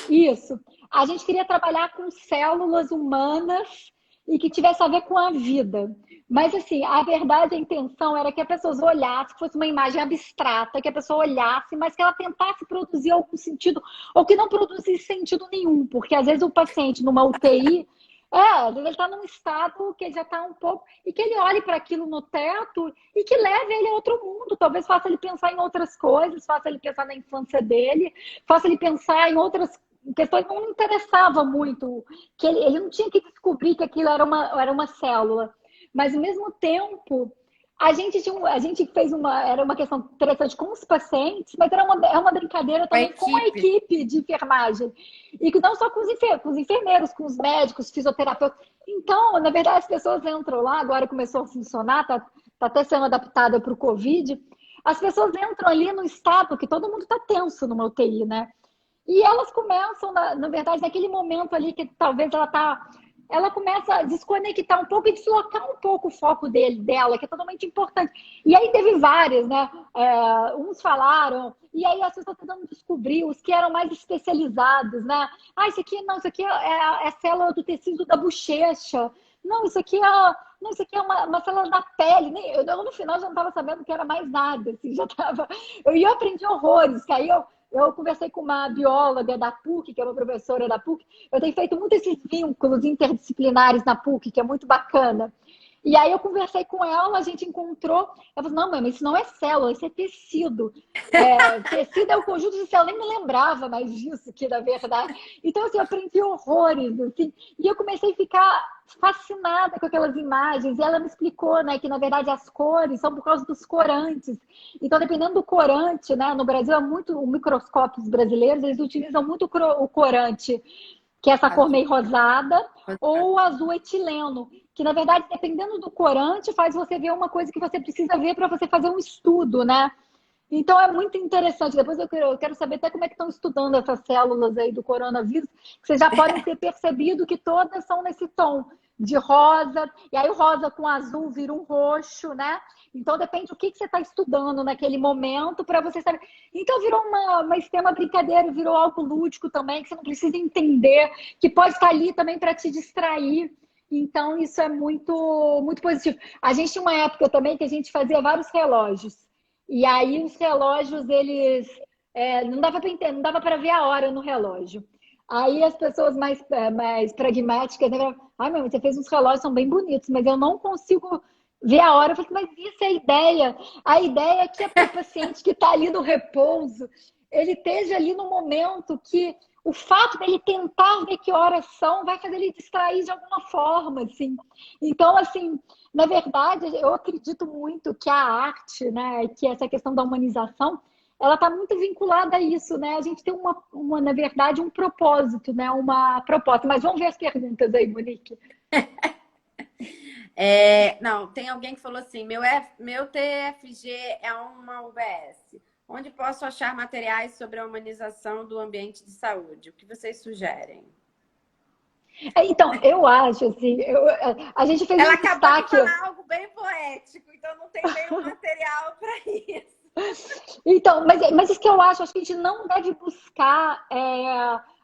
isso. A gente queria trabalhar com células humanas e que tivesse a ver com a vida. Mas, assim, a verdade, a intenção era que as pessoas olhassem, que fosse uma imagem abstrata, que a pessoa olhasse, mas que ela tentasse produzir algum sentido, ou que não produzisse sentido nenhum, porque às vezes o paciente numa UTI, às vezes ele está num estado que ele já está um pouco, e que ele olhe para aquilo no teto e que leve ele a outro mundo, talvez faça ele pensar em outras coisas, faça ele pensar na infância dele, faça ele pensar em outras questões. Não interessava muito, que ele não tinha que descobrir que aquilo era uma célula. Mas, ao mesmo tempo, a gente fez era uma questão interessante com os pacientes, mas é uma brincadeira A também com a equipe. equipe de enfermagem. E que não só com os enfermeiros, com os médicos, fisioterapeutas. Então, na verdade, as pessoas entram lá, agora começou a funcionar, está até sendo adaptada para o Covid. As pessoas entram ali no estado que todo mundo está tenso numa UTI, né? E elas começam, na verdade, naquele momento ali que talvez ela começa a desconectar um pouco e deslocar um pouco o foco dela, que é totalmente importante. E aí teve várias, né? Uns falaram, e aí as pessoas tentando descobrir, os que eram mais especializados, né? Ah, isso aqui é a célula do tecido da bochecha. Não, isso aqui é uma célula da pele. Eu, no final, já não estava sabendo que era mais nada. Assim, eu aprendi horrores, que aí eu conversei com uma bióloga da PUC, que é uma professora da PUC. Eu tenho feito muito esses vínculos interdisciplinares na PUC, que é muito bacana. E aí eu conversei com ela, a gente encontrou. Ela falou: não, mãe, mas isso não é célula, isso é tecido. Tecido é o conjunto de células, nem me lembrava mais disso, que na verdade. Então, assim, eu aprendi horrores, assim, e eu comecei a ficar fascinada com aquelas imagens. E ela me explicou, né, que na verdade as cores são por causa dos corantes. Então, dependendo do corante, né, no Brasil é muito, os microscópios brasileiros, eles utilizam muito o corante, que é essa cor Azul. meio rosada, ou o azul etileno, que na verdade, dependendo do corante, faz você ver uma coisa que você precisa ver para você fazer um estudo, né? Então é muito interessante. Depois eu quero saber até como é que estão estudando essas células aí do coronavírus, que vocês já podem ter percebido que todas são nesse tom de rosa, e aí o rosa com azul vira um roxo, né? Então depende do que você está estudando naquele momento para você saber. Então virou uma extrema brincadeira, virou algo lúdico também, que você não precisa entender, que pode estar ali também para te distrair. Então isso é muito, muito positivo. A gente tinha uma época também que a gente fazia vários relógios. E aí os relógios, eles não dava para entender, não dava para ver a hora no relógio. Aí as pessoas mais pragmáticas, né, falavam: ai, meu, você fez uns relógios, são bem bonitos, mas eu não consigo ver a hora. Eu falei, mas isso é a ideia. A ideia é que o paciente que está ali no repouso, ele esteja ali no momento que o fato dele tentar ver que horas são vai fazer ele distrair de alguma forma, assim. Então, assim, na verdade, eu acredito muito que a arte, né, que essa questão da humanização, ela está muito vinculada a isso, né? A gente tem na verdade, um propósito, né? Uma proposta. Mas vamos ver as perguntas aí, Monique. Não, tem alguém que falou assim: meu TFG é uma UBS. Onde posso achar materiais sobre a humanização do ambiente de saúde? O que vocês sugerem? Então, eu acho assim, a gente fez Ela um acabou de destaque. falar algo bem poético, então não tem bem um material para isso. Então, mas isso que eu acho que a gente não deve buscar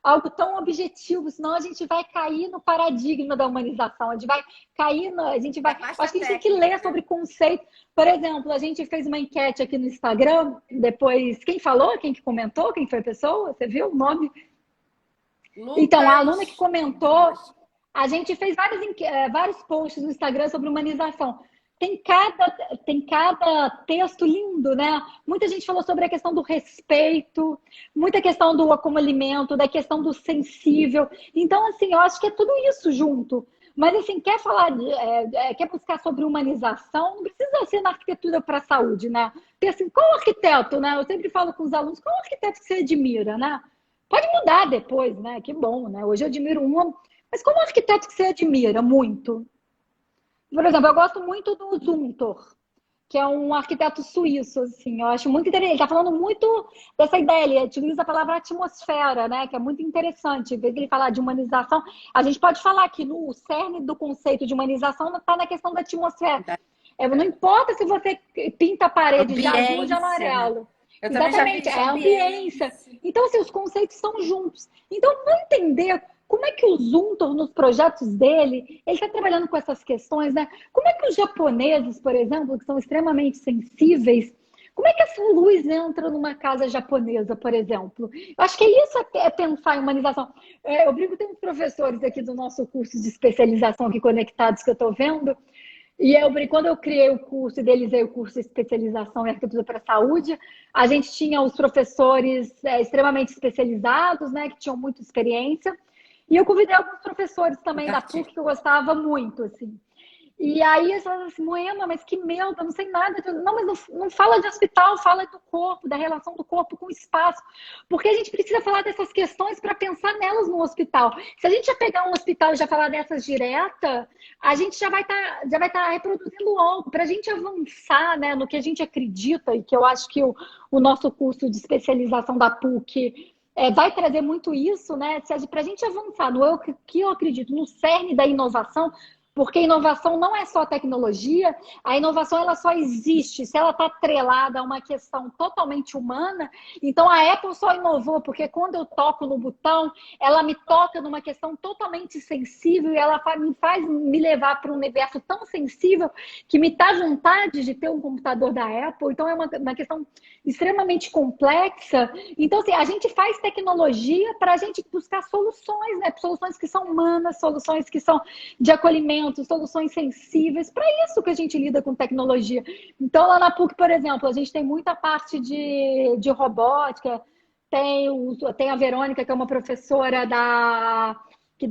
algo tão objetivo, senão a gente vai cair no paradigma da humanização, a gente vai cair, a gente vai. Da pasta Acho que a gente tem que técnica, ler né? sobre conceito. Por exemplo, a gente fez uma enquete aqui no Instagram, depois, quem falou, quem que comentou, quem foi a pessoa, você viu o nome? Então, a aluna que Lucas. comentou, a gente fez vários posts no Instagram sobre humanização. Tem cada texto lindo, né? Muita gente falou sobre a questão do respeito, muita questão do acolhimento, da questão do sensível. Então, assim, eu acho que é tudo isso junto. Mas, assim, quer falar, quer buscar sobre humanização, não precisa ser na arquitetura para a saúde, né? Porque, assim, qual arquiteto, né? Eu sempre falo com os alunos, qual arquiteto que você admira, né? Pode mudar depois, né? Que bom, né? Hoje eu admiro uma, mas como arquiteto que você admira muito? Por exemplo, eu gosto muito do Zumthor, que é um arquiteto suíço, assim, eu acho muito interessante. Ele está falando muito dessa ideia, ele utiliza a palavra atmosfera, né? Que é muito interessante. Em vez de ele falar de humanização, a gente pode falar que no cerne do conceito de humanização está na questão da atmosfera. Não importa se você pinta a parede de azul ou de Ambiência, né? amarelo. Eu também já vi Exatamente, isso, é a ambiência. ambiência. Então, assim, os conceitos são juntos. Então, vamos entender como é que o Zumthor, nos projetos dele, ele está trabalhando com essas questões, né? Como é que os japoneses, por exemplo, que são extremamente sensíveis, como é que essa luz entra numa casa japonesa, por exemplo? Eu acho que isso é pensar em humanização. Eu brinco, tem uns professores aqui do nosso curso de especialização aqui conectados que eu estou vendo, e quando eu criei o curso, idealizei o curso de especialização em arquitetura para a saúde, a gente tinha os professores extremamente especializados, né, que tinham muita experiência, e eu convidei alguns professores também da Artista. PUC que eu gostava muito, assim. E aí eles falaram assim, Moema, mas que medo, eu não sei nada. Não, mas não fala de hospital, fala do corpo, da relação do corpo com o espaço. Porque a gente precisa falar dessas questões para pensar nelas no hospital. Se a gente já pegar um hospital e já falar dessas direta, a gente já vai tá reproduzindo algo. Para a gente avançar, né, no que a gente acredita, e que eu acho que o nosso curso de especialização da PUC vai trazer muito isso, né? Para a gente avançar no que eu acredito, no cerne da inovação, porque inovação não é só tecnologia, a inovação ela só existe se ela está atrelada a uma questão totalmente humana. Então a Apple só inovou porque quando eu toco no botão, ela me toca numa questão totalmente sensível e ela me faz me levar para um universo tão sensível que me dá vontade de ter um computador da Apple. Então é uma questão extremamente complexa. Então, assim, a gente faz tecnologia para a gente buscar soluções, né? Soluções que são humanas, soluções que são de acolhimento, soluções sensíveis, para isso que a gente lida com tecnologia. Então, lá na PUC, por exemplo, a gente tem muita parte de robótica, tem a Verônica, que é uma professora da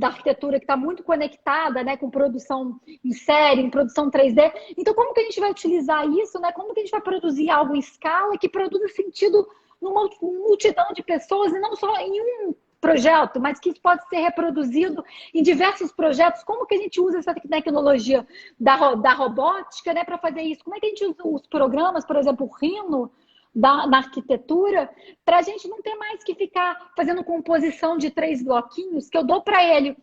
arquitetura, que está muito conectada, né, com produção em série, em produção 3D. Então, como que a gente vai utilizar isso, né? Como que a gente vai produzir algo em escala que produza sentido numa multidão de pessoas e não só em um projeto, mas que pode ser reproduzido em diversos projetos. Como que a gente usa essa tecnologia da robótica, né, para fazer isso? Como é que a gente usa os programas, por exemplo, o Rhino, na arquitetura, para a gente não ter mais que ficar fazendo composição de 3 bloquinhos, que eu dou para ele,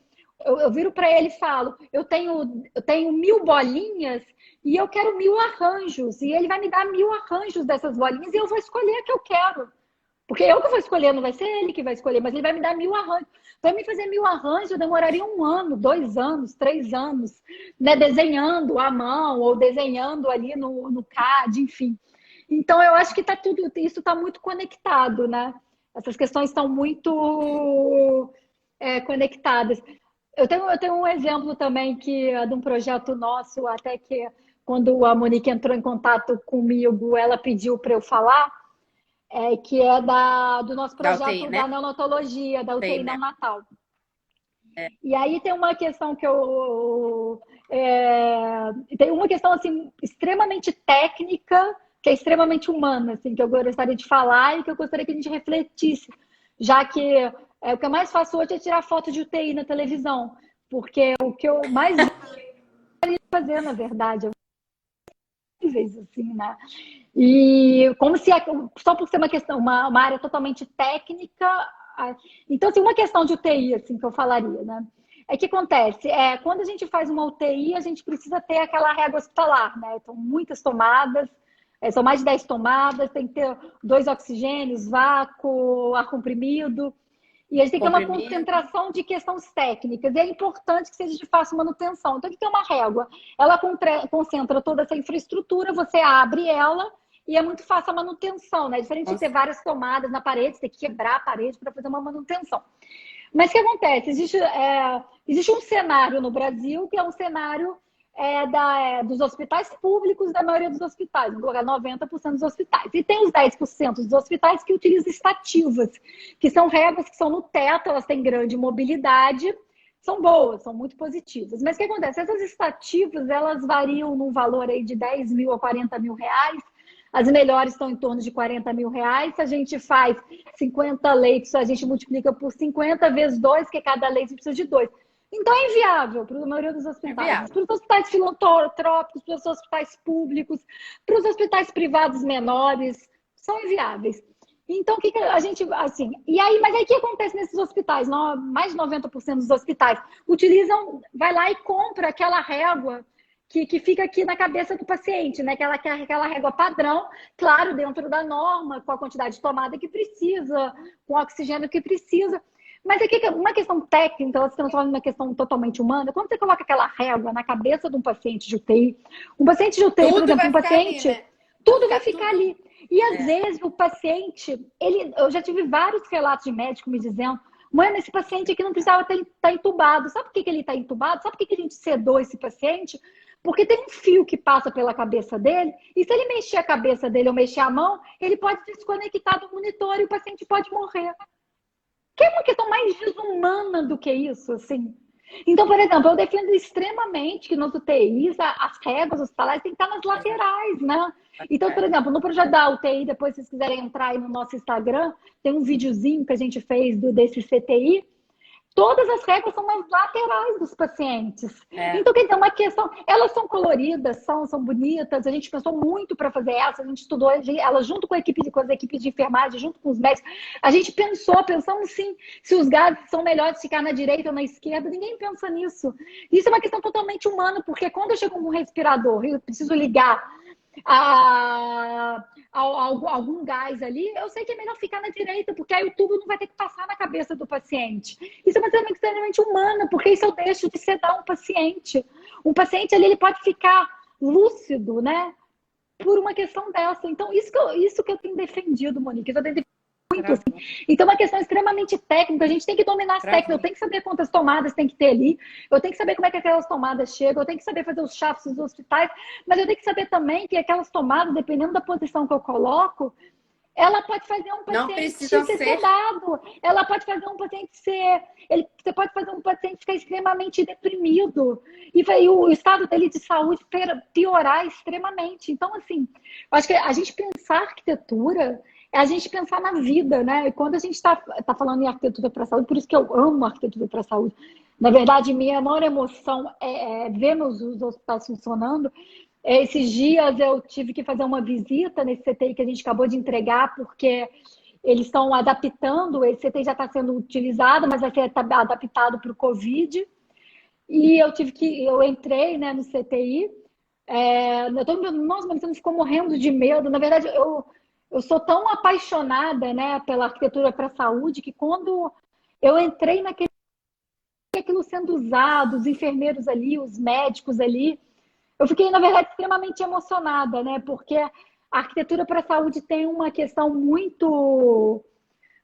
eu viro para ele e falo, eu tenho 1000 bolinhas e eu quero 1000 arranjos, e ele vai me dar 1000 arranjos dessas bolinhas e eu vou escolher a que eu quero. Porque eu que vou escolher, não vai ser ele que vai escolher, mas ele vai me dar 1000 arranjos. Para mim fazer 1000 arranjos, eu demoraria 1 ano, 2 anos, 3 anos, né? Desenhando à mão ou desenhando ali no CAD, enfim. Então, eu acho que isso está muito conectado, né? Essas questões estão muito conectadas. Eu tenho um exemplo também que é de um projeto nosso, até que quando a Monique entrou em contato comigo, ela pediu para eu falar, que é do nosso Da UTI, projeto né? da neonatologia, da UTI UTI, né? neonatal. É. E aí tem uma questão que tem uma questão assim extremamente técnica, que é extremamente humana, assim, que eu gostaria de falar e que eu gostaria que a gente refletisse, já que o que eu mais faço hoje é tirar foto de UTI na televisão, porque o que eu mais fazer, na verdade, assim, né? E como se só por ser uma questão, uma área totalmente técnica, então assim, uma questão de UTI, assim, que eu falaria, né? Que acontece, quando a gente faz uma UTI, a gente precisa ter aquela régua hospitalar, né? Então, muitas tomadas, são mais de 10 tomadas, tem que ter 2 oxigênios, vácuo, ar comprimido. E a gente tem que ter uma Comprimido. concentração de questões técnicas. E é importante que seja de fácil manutenção. Então, o que é uma régua? Ela concentra toda essa infraestrutura, você abre ela e é muito fácil a manutenção, né? Diferente de ter várias tomadas na parede, você tem que quebrar a parede para fazer uma manutenção. Mas o que acontece? Existe um cenário no Brasil que é um cenário dos hospitais públicos, da maioria dos hospitais, vamos colocar 90% dos hospitais. E tem os 10% dos hospitais que utilizam estativas, que são réguas que são no teto, elas têm grande mobilidade, são boas, são muito positivas. Mas o que acontece? Essas estativas, elas variam num valor aí de 10 mil a 40 mil reais. As melhores estão em torno de 40 mil reais. Se a gente faz 50 leitos, a gente multiplica por 50 vezes 2, que cada leito precisa de 2. Então é inviável para a maioria dos hospitais. Para os hospitais filantrópicos, para os hospitais públicos, para os hospitais privados menores, são inviáveis. Então, o que a gente, assim, mas aí o que acontece nesses hospitais? Mais de 90% dos hospitais vai lá e compra aquela régua que fica aqui na cabeça do paciente, né? Aquela régua padrão, claro, dentro da norma, com a quantidade de tomada que precisa, com o oxigênio que precisa. Mas aqui, uma questão técnica, ela se transforma em uma questão totalmente humana. Quando você coloca aquela régua na cabeça de um paciente de UTI, um paciente de UTI, por exemplo, um paciente, ali, né? Tudo vai ficar ali. E às vezes o paciente, eu já tive vários relatos de médico me dizendo: mãe, esse paciente aqui não precisava estar entubado. Sabe por que ele está entubado? Sabe por que a gente sedou esse paciente? Porque tem um fio que passa pela cabeça dele, e se ele mexer a cabeça dele ou mexer a mão, ele pode desconectar do monitor e o paciente pode morrer. Que é uma questão mais desumana do que isso, assim. Então, por exemplo, eu defendo extremamente que nos UTIs as réguas hospitalares têm que estar nas laterais, né? Então, por exemplo, no projeto da UTI, depois se vocês quiserem entrar aí no nosso Instagram, tem um videozinho que a gente fez desse CTI. Todas as réguas são nas laterais dos pacientes. Então, quer dizer, uma questão... Elas são coloridas, são bonitas. A gente pensou muito para fazer essa. A gente estudou elas junto com as equipes de enfermagem, junto com os médicos. A gente pensamos sim, se os gases são melhores ficar na direita ou na esquerda. Ninguém pensa nisso. Isso é uma questão totalmente humana, porque quando eu chego com um respirador e eu preciso ligar algum gás ali, eu sei que é melhor ficar na direita, porque aí o tubo não vai ter que passar na cabeça do paciente. Isso é uma questão extremamente humana, porque isso eu deixo de sedar um paciente. Um paciente ali, ele pode ficar lúcido, né? Por uma questão dessa. Então, isso que eu tenho defendido, Monique. Eu tenho defendido muito, assim. Então, é uma questão extremamente técnica. A gente tem que dominar as técnicas. Eu tenho que saber quantas tomadas tem que ter ali. Eu tenho que saber como é que aquelas tomadas chegam. Eu tenho que saber fazer os chafes dos hospitais. Mas eu tenho que saber também que aquelas tomadas, dependendo da posição que eu coloco, ela pode fazer um paciente ser sedado. Ela pode fazer um paciente você pode fazer um paciente ficar extremamente deprimido. E o estado dele de saúde piorar extremamente. Então, assim, eu acho que a gente pensar arquitetura é a gente pensar na vida, né? E quando a gente está falando em arquitetura para a saúde, por isso que eu amo arquitetura para a saúde. Na verdade, minha maior emoção é ver os hospitais funcionando. Esses dias eu tive que fazer uma visita nesse CTI que a gente acabou de entregar, porque eles estão adaptando, esse CTI já está sendo utilizado, mas vai ser adaptado para o Covid. E eu entrei, né, no CTI. Nossa, mas você não ficou morrendo de medo. Na verdade, eu sou tão apaixonada, né, pela arquitetura para a saúde, que quando eu entrei aquilo sendo usado, os enfermeiros ali, os médicos ali, eu fiquei, na verdade, extremamente emocionada, né, porque a arquitetura para a saúde tem uma questão muito,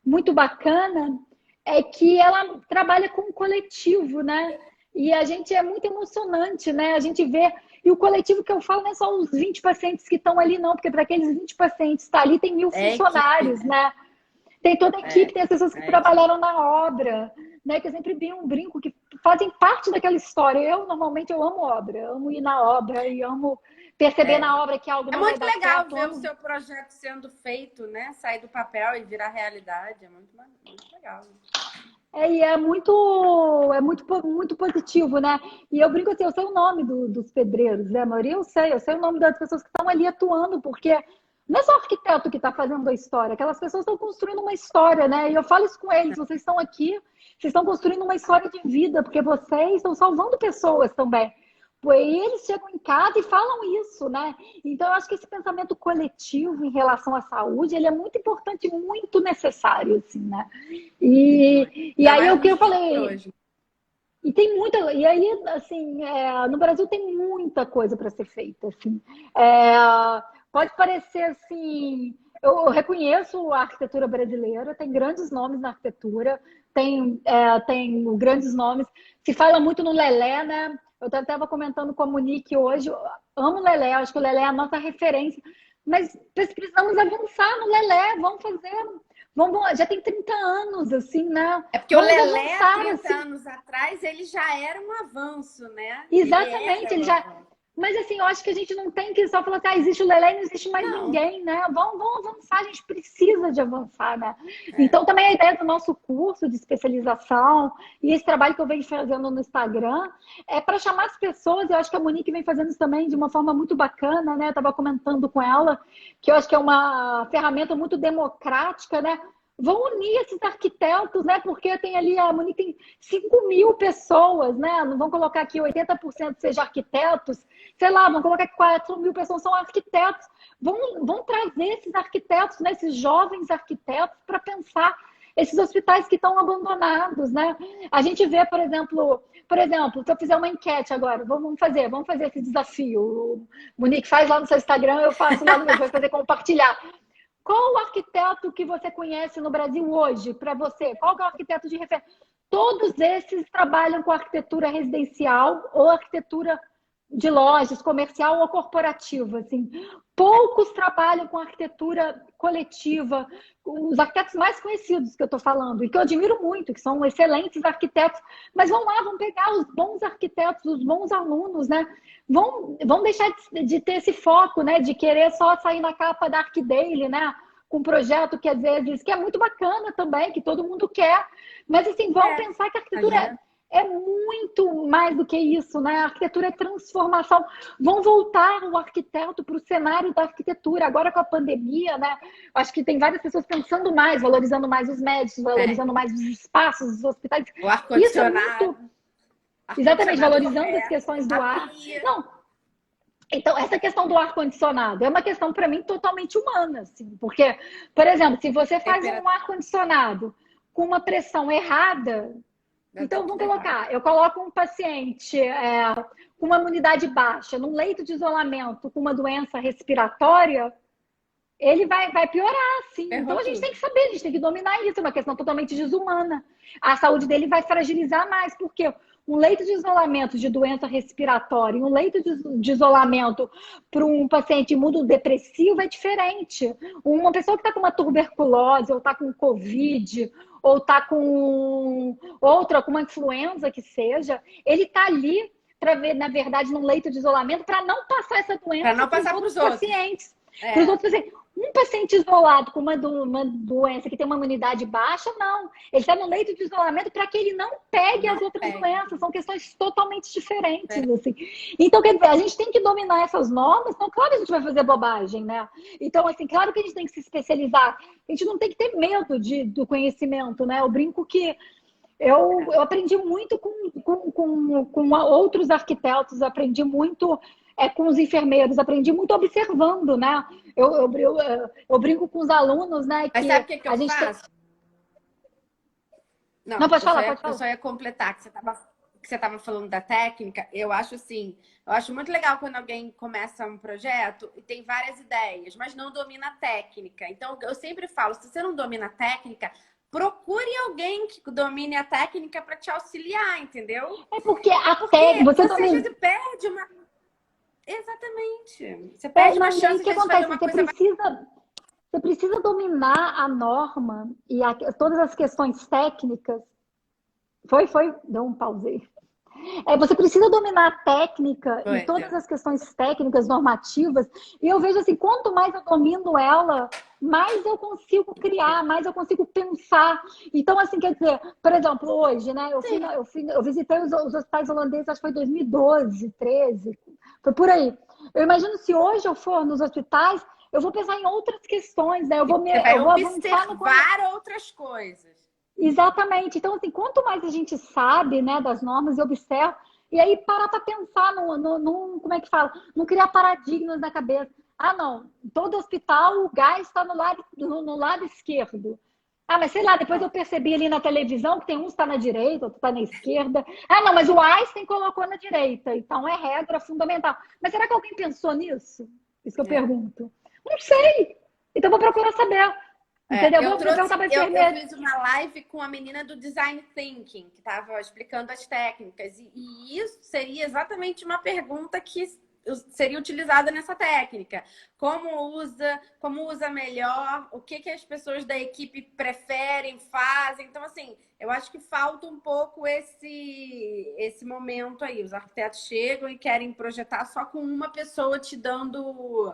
muito bacana, é que ela trabalha com o coletivo, né? E a gente é muito emocionante, né? A gente vê. E o coletivo que eu falo não é só os 20 pacientes que estão ali, não, porque para aqueles 20 pacientes estar ali tem 1.000 É equipe, funcionários, né? né? Tem toda a equipe, tem as pessoas que Equipe. trabalharam na obra, né? Que eu sempre brinco, que fazem parte daquela história. Eu, normalmente, eu amo obra, eu amo ir na obra e amo perceber É. na obra que algo É não vai muito dar legal certo. ver o seu projeto sendo feito, né? Sair do papel e virar realidade. É muito, muito legal. E muito positivo, né? E eu brinco assim, eu sei o nome dos pedreiros, né? A maioria eu sei o nome das pessoas que estão ali atuando, porque não é só o arquiteto que está fazendo a história, aquelas pessoas estão construindo uma história, né? E eu falo isso com eles, vocês estão aqui, vocês estão construindo uma história de vida, porque vocês estão salvando pessoas também. E eles chegam em casa e falam isso, né? Então, eu acho que esse pensamento coletivo em relação à saúde, ele é muito importante, muito necessário, assim, né? E Ainda aí é mais o que nos eu dias de falei. hoje. E tem muita. E aí, assim, no Brasil tem muita coisa para ser feita, assim. É, pode parecer assim. Eu reconheço a arquitetura brasileira, tem grandes nomes na arquitetura, tem grandes nomes. Se fala muito no Lelé, né? Eu estava comentando com a Monique hoje, eu amo o Lelé, acho que o Lelé é a nossa referência. Mas precisamos avançar no Lelé, vamos fazer. Vamos, já tem 30 anos, assim, né? É porque o Vamos Lelé, há avançar, 30 assim. anos atrás, ele já era um avanço, né? Ele Exatamente, era ele um já. avanço. Mas assim, eu acho que a gente não tem que só falar assim, existe o Lelé e não existe mais Não. ninguém, né? Vamos avançar, a gente precisa de avançar, né? É. Então, também a ideia do nosso curso de especialização e esse trabalho que eu venho fazendo no Instagram é para chamar as pessoas, eu acho que a Monique vem fazendo isso também de uma forma muito bacana, né? Eu estava comentando com ela que eu acho que é uma ferramenta muito democrática, né? Vão unir esses arquitetos, né? Porque tem ali, a Monique tem 5.000 pessoas, né? Não vão colocar aqui 80% sejam arquitetos, sei lá, vão colocar que 4.000 pessoas são arquitetos. Vão trazer esses arquitetos, né? Esses jovens arquitetos, para pensar esses hospitais que estão abandonados, né? A gente vê, por exemplo, se eu fizer uma enquete agora, vamos fazer esse desafio. O Monique faz lá no seu Instagram, eu faço lá no meu, vai fazer compartilhar. Qual o arquiteto que você conhece no Brasil hoje, para você? Qual é o arquiteto de referência? Todos esses trabalham com arquitetura residencial ou arquitetura de lojas, comercial ou corporativa. Assim. Poucos trabalham com arquitetura coletiva. Os arquitetos mais conhecidos que eu estou falando, e que eu admiro muito, que são excelentes arquitetos, mas vão lá, vão pegar os bons arquitetos, os bons alunos, né? Vão deixar de ter esse foco, né? De querer só sair na capa da ArcDaily, né? Com um projeto que às vezes que é muito bacana também, que todo mundo quer. Mas assim, vão pensar que a arquitetura é muito mais do que isso, né? A arquitetura é transformação. Vão voltar o arquiteto para o cenário da arquitetura. Agora com a pandemia, né? Acho que tem várias pessoas pensando mais, valorizando mais os médicos, valorizando mais os espaços, os hospitais. O Isso é ar-condicionado. muito. Exatamente, Ar-condicionado de valorizando as pé, questões a do ar. pia. Não, então, essa questão do ar-condicionado é uma questão, para mim, totalmente humana. Assim, porque, por exemplo, se você faz um Temperatura. ar-condicionado com uma pressão errada, Dá então tudo vamos errado. colocar, eu coloco um paciente com uma imunidade baixa num leito de isolamento com uma doença respiratória, ele vai piorar, sim. Então Errou a gente tem tudo. que saber, a gente tem que dominar isso, é uma questão totalmente desumana. A saúde dele vai fragilizar mais, porque um leito de isolamento de doença respiratória e um leito de isolamento para um paciente imunodepressivo é diferente. Uma pessoa que está com uma tuberculose, ou está com Covid, ou está com outra, com uma influenza que seja, ele está ali, na verdade, num leito de isolamento para não passar essa Para doença não para os passar para outros os outros. pacientes. Para os É. outros pacientes. Um paciente isolado com uma doença que tem uma imunidade baixa, não. Ele está no leito de isolamento para que ele não pegue Não as outras pega. doenças. São questões totalmente diferentes. Assim. Então, quer dizer, a gente tem que dominar essas normas. Então, claro que a gente vai fazer bobagem, né? Então, assim, claro que a gente tem que se especializar. A gente não tem que ter medo do conhecimento, né? Eu brinco que eu aprendi muito com outros arquitetos, aprendi muito com os enfermeiros, aprendi muito observando, né? Eu brinco com os alunos, né? Mas Que sabe o que a eu gente tem. faço? Não, Não, pode eu só falar, ia, pode eu falar. só ia completar que você tava falando da técnica. Eu acho assim, eu acho muito legal quando alguém começa um projeto e tem várias ideias, mas não domina a técnica. Então, eu sempre falo, se você não domina a técnica, procure alguém que domine a técnica para te auxiliar, entendeu? É porque a técnica, você às vezes perde uma... Exatamente. Você perde uma mas aí chance o que de fazer acontece? uma coisa mais... Você precisa dominar a norma e todas as questões técnicas. Deu um pause aí. Você precisa dominar a técnica e Foi, todas deu. as questões técnicas, normativas. E eu vejo assim, quanto mais eu domino ela, mais eu consigo criar, mais eu consigo pensar. Então, assim, quer dizer, por exemplo, hoje, né? Eu visitei os hospitais holandeses, acho que foi 2012, 13, foi por aí. Eu imagino se hoje eu for nos hospitais, eu vou pensar em outras questões, né? Você vai Eu vou avançar no observar outras coisas. Exatamente. Então, assim, quanto mais a gente sabe, né, das normas e observa, e aí parar para pensar como é que fala? Não criar paradigmas na cabeça. Ah, não, todo hospital o gás está no lado esquerdo. Ah, mas sei lá, depois eu percebi ali na televisão que tem um está na direita, outro está na esquerda. Ah, não, mas o Einstein colocou na direita, então é regra fundamental. Mas será que alguém pensou nisso? Isso que eu pergunto. Não sei. Então vou procurar saber. Entendeu? Vou perguntar para a Eu enfermeira. fiz uma live com a menina do Design Thinking, que estava explicando as técnicas. E isso seria exatamente uma pergunta que seria utilizada nessa técnica. Como usa melhor, o que as pessoas da equipe preferem, fazem. Então, assim, eu acho que falta um pouco esse momento aí. Os arquitetos chegam e querem projetar só com uma pessoa te dando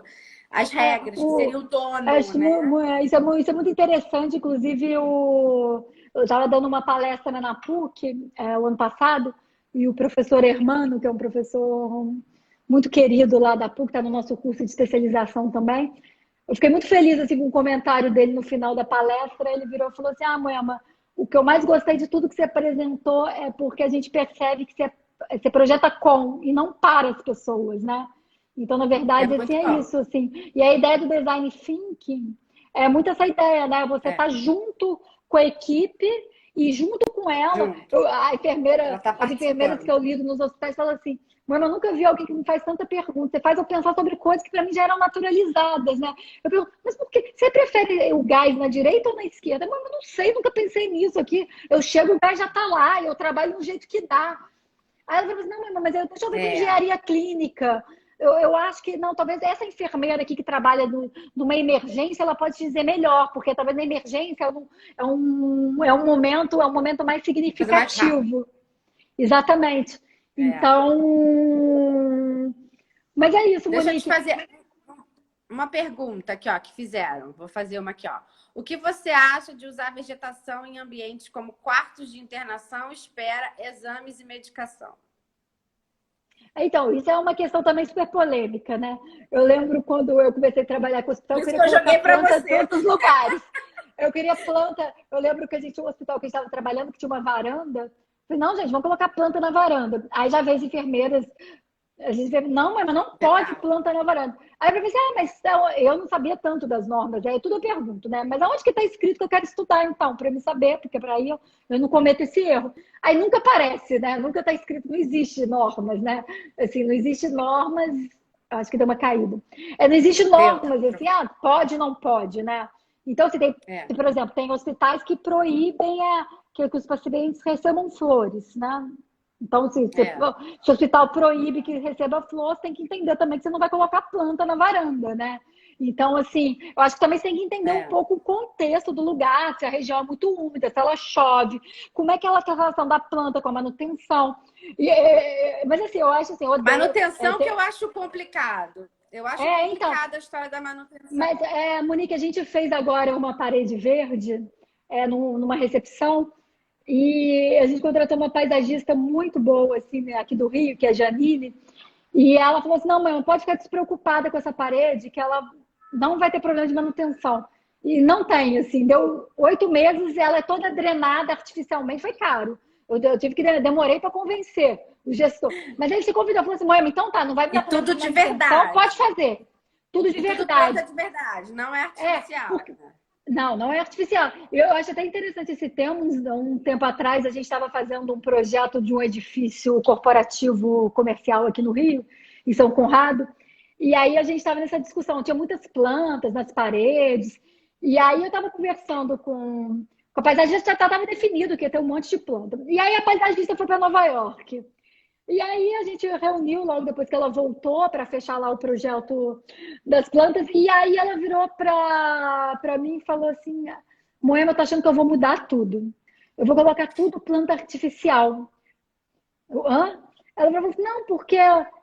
as regras, que seria o dono, né? Isso é muito interessante. Inclusive, eu estava dando uma palestra na PUC o ano passado, e o professor Hermano, que é um professor muito querido lá da PUC, está no nosso curso de especialização também. Eu fiquei muito feliz assim, com o comentário dele no final da palestra. Ele virou e falou assim: Moema, o que eu mais gostei de tudo que você apresentou é porque a gente percebe que você projeta com e não para as pessoas, né? Então, na verdade, assim, é isso, assim. E a ideia do design thinking é muito essa ideia, né? Você tá junto com a equipe e junto com ela, as enfermeiras que eu lido nos hospitais falam assim: mano, eu nunca vi alguém que me faz tanta pergunta. Você faz eu pensar sobre coisas que para mim já eram naturalizadas, né? Eu pergunto, mas por que você prefere o gás na direita ou na esquerda? Mas eu não sei, nunca pensei nisso aqui. Eu chego, o gás já tá lá, eu trabalho do jeito que dá. Aí ela falou assim: não, mas deixa eu ver com engenharia clínica. Eu acho que, não, talvez essa enfermeira aqui que trabalha numa emergência, ela pode te dizer melhor, porque talvez na emergência é um momento mais significativo. Exatamente. Então, mas é isso, Deixa Monique. eu te fazer uma pergunta aqui, ó, que fizeram. Vou fazer uma aqui, ó. O que você acha de usar vegetação em ambientes como quartos de internação, espera, exames e medicação? Então, isso é uma questão também super polêmica, né? Eu lembro quando eu comecei a trabalhar com o hospital, eu queria colocar planta em todos os lugares. Eu queria planta. Eu lembro que a gente tinha um hospital que a gente estava trabalhando, que tinha uma varanda. Eu falei, não, gente, vamos colocar planta na varanda. Aí já veio as enfermeiras. A gente falou, não, mas não pode planta na varanda. Aí eu pensei, mas eu não sabia tanto das normas. Aí tudo eu pergunto, né? Mas aonde que está escrito que eu quero estudar, então, para me saber? Porque para aí eu não cometo esse erro. Aí nunca aparece, né? Nunca está escrito, não existe normas, né? Assim, não existe normas. Acho que deu uma caída. Não existe normas, assim, pode, não pode, né? Então, se tem, por exemplo, tem hospitais que proíbem que os pacientes recebam flores, né? Então, se o hospital proíbe que receba flores, tem que entender também que você não vai colocar planta na varanda, né? Então, assim, eu acho que também você tem que entender um pouco o contexto do lugar, se a região é muito úmida, se ela chove, como é que ela tem a relação da planta com a manutenção. Mas, assim, eu acho assim... Manutenção que eu acho complicado. Eu acho complicada a história da manutenção. Mas, Monique, a gente fez agora uma parede verde numa recepção, e a gente contratou uma paisagista muito boa, assim, né, aqui do Rio, que é a Janine, e ela falou assim: não, mãe, não pode ficar despreocupada com essa parede, que ela não vai ter problema de manutenção. E não tem, assim, deu 8 meses e ela é toda drenada artificialmente, foi caro. Eu tive que demorei para convencer o gestor. Mas ele se convidou, falou assim: mãe, então tá, não vai me dar problema de verdade. Pode fazer. Tudo de verdade. Tudo de verdade, não é artificial. Não é artificial. Eu acho até interessante esse tema. Um tempo atrás, a gente estava fazendo um projeto de um edifício corporativo comercial aqui no Rio, em São Conrado. E aí a gente estava nessa discussão. Tinha muitas plantas nas paredes. E aí eu estava conversando com Com a paisagista já estava definido que ia ter um monte de planta. E aí a paisagista foi para Nova York. E aí a gente reuniu logo depois que ela voltou para fechar lá o projeto das plantas. E aí ela virou para mim e falou assim: Moema, eu tô achando que eu vou mudar tudo. Eu vou colocar tudo planta artificial. Eu, hã? Ela falou assim: não, porque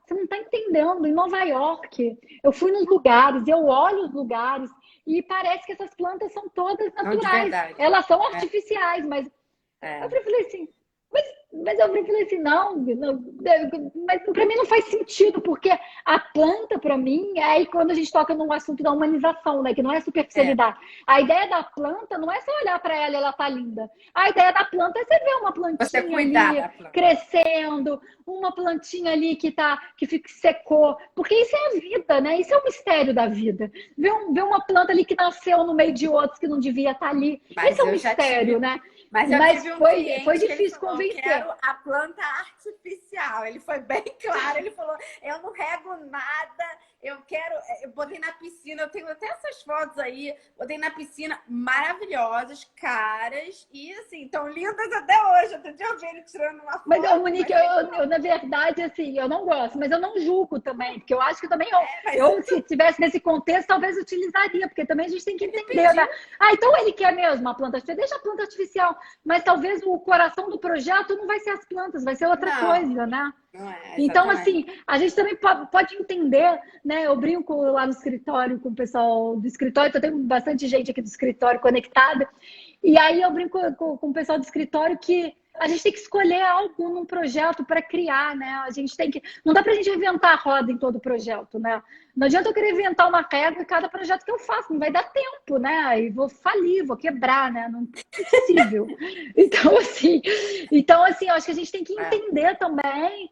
você não está entendendo. Em Nova York, eu fui nos lugares, eu olho os lugares e parece que essas plantas são todas Não, de naturais. verdade. Elas são artificiais, mas É. eu falei assim, mas eu falei assim, não, mas para mim não faz sentido, porque a planta, para mim, é aí quando a gente toca no assunto da humanização, né, que não é É. superficialidade. A ideia da planta não é só olhar para ela e ela tá linda. A ideia da planta é você ver uma Você plantinha cuidar ali da planta. crescendo, uma plantinha ali que fica secou, porque isso é a vida, né? Isso é o mistério da vida. Ver uma planta ali que nasceu no meio de outros que não devia estar ali. Mas Isso é um eu já tive. mistério, né? Mas eu Mas tive um foi cliente que ele difícil falou, eu convencer. quero a planta artificial. Ele foi bem claro, ele falou, eu não rego nada, eu quero... Eu botei na piscina, eu tenho até essas fotos aí, botei na piscina, maravilhosas, caras, e assim, estão lindas até hoje. Outro dia eu vi ele tirando uma foto. Mas, Monique, na verdade, assim, eu não gosto, mas eu não julgo também, porque eu acho que também se tivesse nesse contexto, talvez utilizaria, porque também a gente tem que entender, né? Ah, então ele quer mesmo a planta artificial, deixa a planta artificial, mas talvez o coração do projeto não vai ser as plantas, vai ser outra coisa, né? Não é, então, assim, a gente também pode entender, né? Eu brinco lá no escritório com o pessoal do escritório, então tem bastante gente aqui do escritório conectada, e aí eu brinco com o pessoal do escritório que a gente tem que escolher algo num projeto para criar, né? A gente tem que. Não dá para a gente inventar a roda em todo projeto, né? Não adianta eu querer inventar uma regra em cada projeto que eu faço, não vai dar tempo, né? E vou falir, vou quebrar, né? Não é possível. Então, assim, eu acho que a gente tem que entender também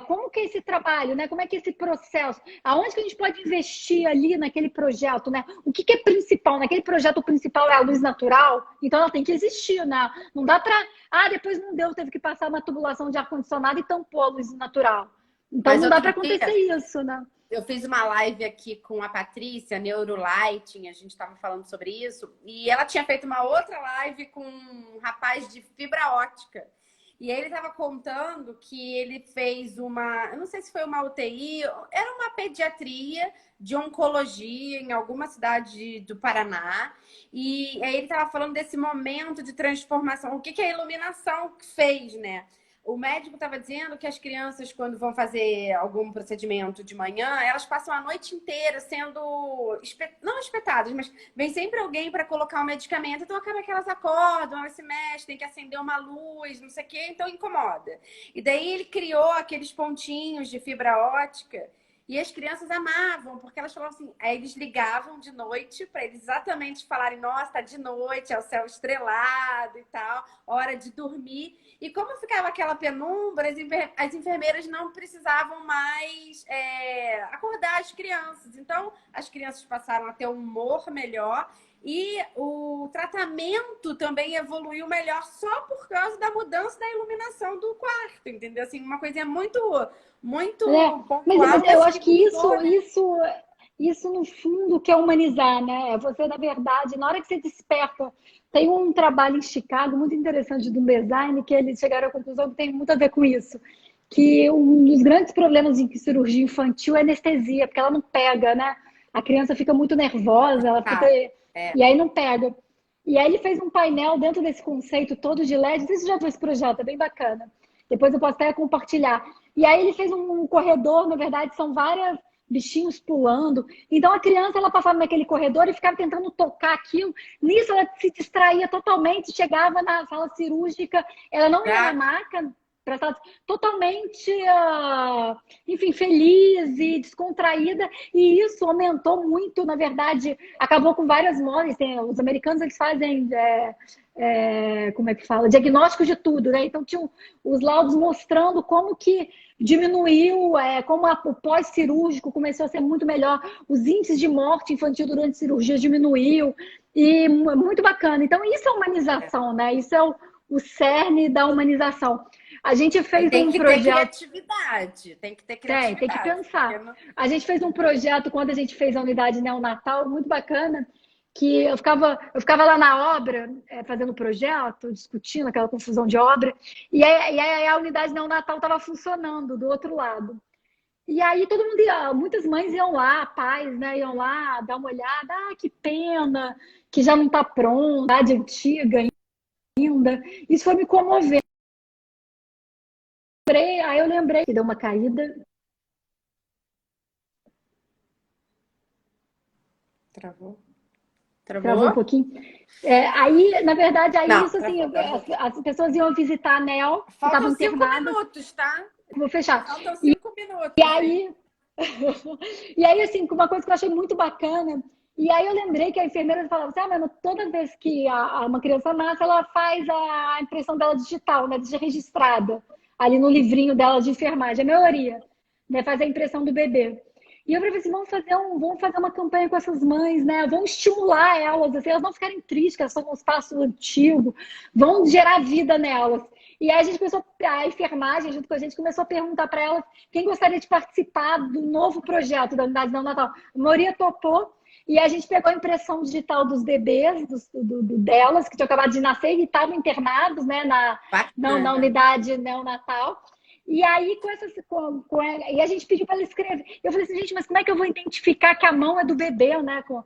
como que é esse trabalho, né? Como é que é esse processo? Aonde que a gente pode investir ali naquele projeto, né? O que é principal? Naquele projeto, o principal é a luz natural, então ela tem que existir, né? Não dá para... depois não deu, teve que passar uma tubulação de ar-condicionado e tampou a luz natural. Então Mas não dá para outro dia, acontecer isso, né? eu fiz uma live aqui com a Patrícia, Neurolighting, a gente estava falando sobre isso, e ela tinha feito uma outra live com um rapaz de fibra ótica. E aí ele estava contando que ele fez eu não sei se foi uma UTI, era uma pediatria de oncologia em alguma cidade do Paraná. E aí ele estava falando desse momento de transformação, o que a iluminação fez, né? O médico estava dizendo que as crianças, quando vão fazer algum procedimento de manhã, elas passam a noite inteira sendo, não espetadas, mas vem sempre alguém para colocar o medicamento. Então acaba que elas acordam, elas se mexem, tem que acender uma luz, não sei o quê, então incomoda. E daí ele criou aqueles pontinhos de fibra ótica. E as crianças amavam, porque elas falavam assim, aí eles ligavam de noite para eles exatamente falarem, nossa, tá de noite, é o céu estrelado e tal, hora de dormir. E como ficava aquela penumbra, as enfermeiras não precisavam mais acordar as crianças. Então, as crianças passaram a ter um humor melhor e o tratamento também evoluiu melhor só por causa da mudança da iluminação do quarto, entendeu? Assim, uma coisinha muito pontual. Mas eu acho que mudou, né? isso no fundo que é humanizar, né? Você, na verdade, na hora que você desperta, tem um trabalho em Chicago muito interessante do design que eles chegaram à conclusão que tem muito a ver com isso. Que um dos grandes problemas em cirurgia infantil é anestesia, porque ela não pega, né? A criança fica muito nervosa, ela fica... E aí não pega. E aí ele fez um painel dentro desse conceito todo de LED. Não sei se você já viu esse projeto, é bem bacana. Depois eu posso até compartilhar. E aí ele fez um corredor, na verdade, são vários bichinhos pulando. Então a criança, ela passava naquele corredor e ficava tentando tocar aquilo. Nisso ela se distraía totalmente, chegava na sala cirúrgica, ela não ia na maca, totalmente, enfim, feliz e descontraída, e isso aumentou muito, na verdade, acabou com várias modas. Os americanos, eles fazem, como é que fala? Diagnóstico de tudo, né? Então tinham os laudos mostrando como que diminuiu, como o pós-cirúrgico começou a ser muito melhor, os índices de morte infantil durante cirurgia diminuiu, e muito bacana. Então isso é humanização, né? Isso é o cerne da humanização. A gente fez um projeto. Tem que ter criatividade. Tem que pensar. A gente fez um projeto quando a gente fez a unidade neonatal, muito bacana, que eu ficava lá na obra, fazendo projeto, discutindo aquela confusão de obra, e aí a unidade neonatal estava funcionando do outro lado. E aí todo mundo ia, muitas mães iam lá, pais, né, iam lá dar uma olhada, que pena, que já não está pronta, idade antiga ainda. Isso foi me comover. Aí eu lembrei que deu uma caída. Travou? Travou um Travou? pouquinho. Aí, na verdade, aí Não, isso assim, travou. as pessoas iam visitar a Nel, que estavam Faltam 5 internadas. minutos, tá? Vou fechar. Faltam E 5 minutos, hein? aí, e aí, assim, uma coisa que eu achei muito bacana, e aí eu lembrei que a enfermeira falava assim, mas toda vez que uma criança nasce, ela faz a impressão dela digital, né, registrada, ali no livrinho dela de enfermagem, a maioria, né, faz a impressão do bebê. E eu falei assim, vamos fazer uma campanha com essas mães, né? Vamos estimular elas, assim, elas não ficarem tristes, que elas estão com um espaço antigo, vão gerar vida nelas. E aí a gente começou, a enfermagem, junto com a gente, começou a perguntar para elas quem gostaria de participar do novo projeto da Unidade Neonatal. A maioria topou, e a gente pegou a impressão digital dos bebês, delas, que tinham acabado de nascer e estavam internados, né, na Bacana. unidade neonatal. E aí, e a gente pediu para ela escrever. Eu falei assim, gente, mas como é que eu vou identificar que a mão é do bebê, né? Vão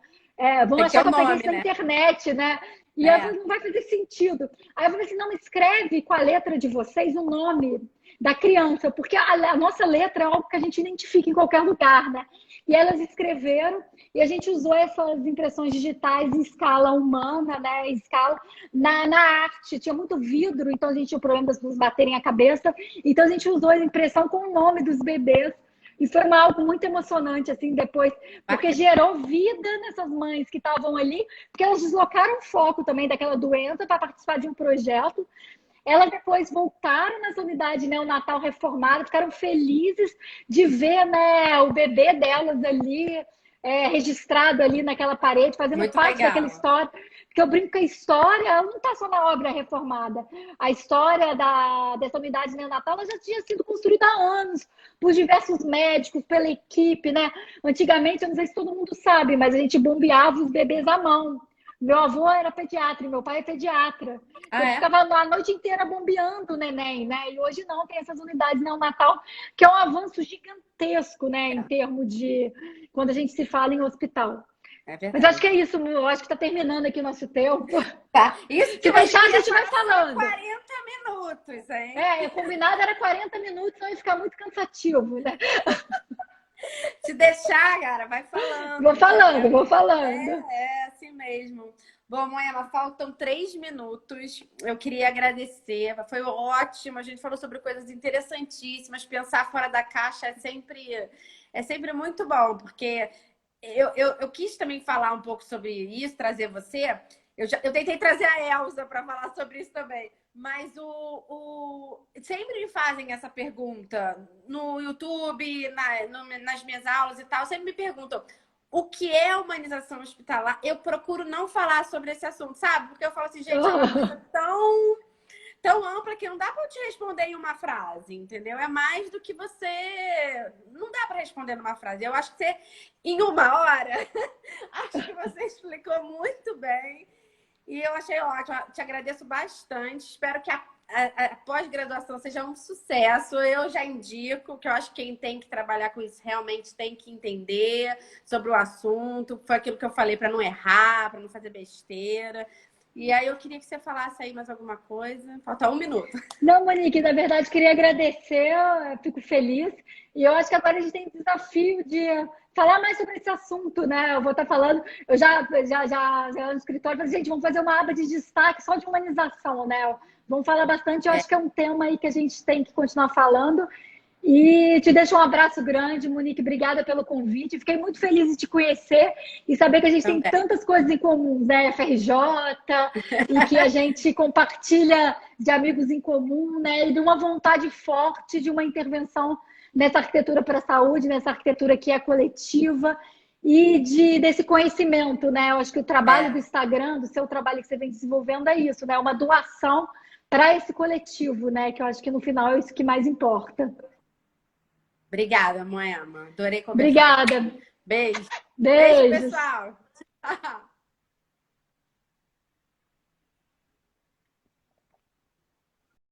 Tem que ter achar o que eu peguei nome, isso na né? internet, né? E ela É. falou, não vai fazer sentido. Aí eu falei assim, não, escreve com a letra de vocês o nome da criança, porque a nossa letra é algo que a gente identifica em qualquer lugar, né? E elas escreveram, e a gente usou essas impressões digitais em escala humana, né? Em escala na arte. Tinha muito vidro, então a gente tinha o problema das pessoas baterem a cabeça. Então a gente usou a impressão com o nome dos bebês. E foi algo muito emocionante, assim, depois, porque Bacana. gerou vida nessas mães que estavam ali, porque elas deslocaram o foco também daquela doença para participar de um projeto. Elas depois voltaram nessa unidade neonatal reformada, ficaram felizes de ver, né, o bebê delas ali, registrado ali naquela parede, fazendo Muito parte daquela legal. história. Porque eu brinco que a história ela não está só na obra reformada. A história dessa unidade neonatal ela já tinha sido construída há anos, por diversos médicos, pela equipe, né? Antigamente, eu não sei se todo mundo sabe, mas a gente bombeava os bebês à mão. Meu avô era pediatra, meu pai é pediatra. Ah, Eu é? ficava a noite inteira bombeando o neném, né? E hoje não, tem essas unidades neonatal, que é um avanço gigantesco, né? Em termos de quando a gente se fala em hospital. É Mas acho que é verdade. isso, Mu. Eu acho que está terminando aqui o nosso tempo. Tá. Isso que Se você deixar, a queria gente vai falar só falando. 40 minutos, hein? Combinado era 40 minutos, não ia ficar muito cansativo, né? Se deixar, cara, vai falando, Vou falando, entendeu? vou falando. É assim mesmo. Bom, Moema, faltam 3 minutos. Eu queria agradecer. Foi ótimo. A gente falou sobre coisas interessantíssimas. Pensar fora da caixa é sempre muito bom, porque eu quis também falar um pouco sobre isso, trazer você. Eu tentei trazer a Elza para falar sobre isso também. Mas sempre me fazem essa pergunta no YouTube, nas minhas aulas e tal. Sempre me perguntam o que é humanização hospitalar. Eu procuro não falar sobre esse assunto, sabe? Porque eu falo assim, gente, é uma coisa tão ampla que não dá para eu te responder em uma frase, entendeu? É mais do que você. Não dá para responder numa frase. Eu acho que você, em uma hora, acho que você explicou muito bem. E eu achei ótimo. Te agradeço bastante. Espero que a pós-graduação seja um sucesso. Eu já indico, que eu acho que quem tem que trabalhar com isso realmente tem que entender sobre o assunto. Foi aquilo que eu falei para não errar, para não fazer besteira. E aí eu queria que você falasse aí mais alguma coisa. Falta 1 minuto. Não, Monique, na verdade, queria agradecer, eu fico feliz. E eu acho que agora a gente tem o desafio de falar mais sobre esse assunto, né? Eu vou estar falando, eu já no escritório falei, gente, vamos fazer uma aba de destaque só de humanização, né? Vamos falar bastante, eu É, acho que é um tema aí que a gente tem que continuar falando. E te deixo um abraço grande, Monique. Obrigada pelo convite. Fiquei muito feliz de te conhecer e saber que a gente tem também. tantas coisas em comum, né? FRJ, e que a gente compartilha de amigos em comum, né? E de uma vontade forte de uma intervenção nessa arquitetura para a saúde, nessa arquitetura que é coletiva e desse conhecimento, né? Eu acho que o trabalho do É. Instagram, do seu trabalho que você vem desenvolvendo é isso, né? Uma doação para esse coletivo, né? Que eu acho que no final é isso que mais importa. Obrigada, Moema. Adorei conversar Obrigada. contigo. Beijo. Beijo, Beijos. pessoal.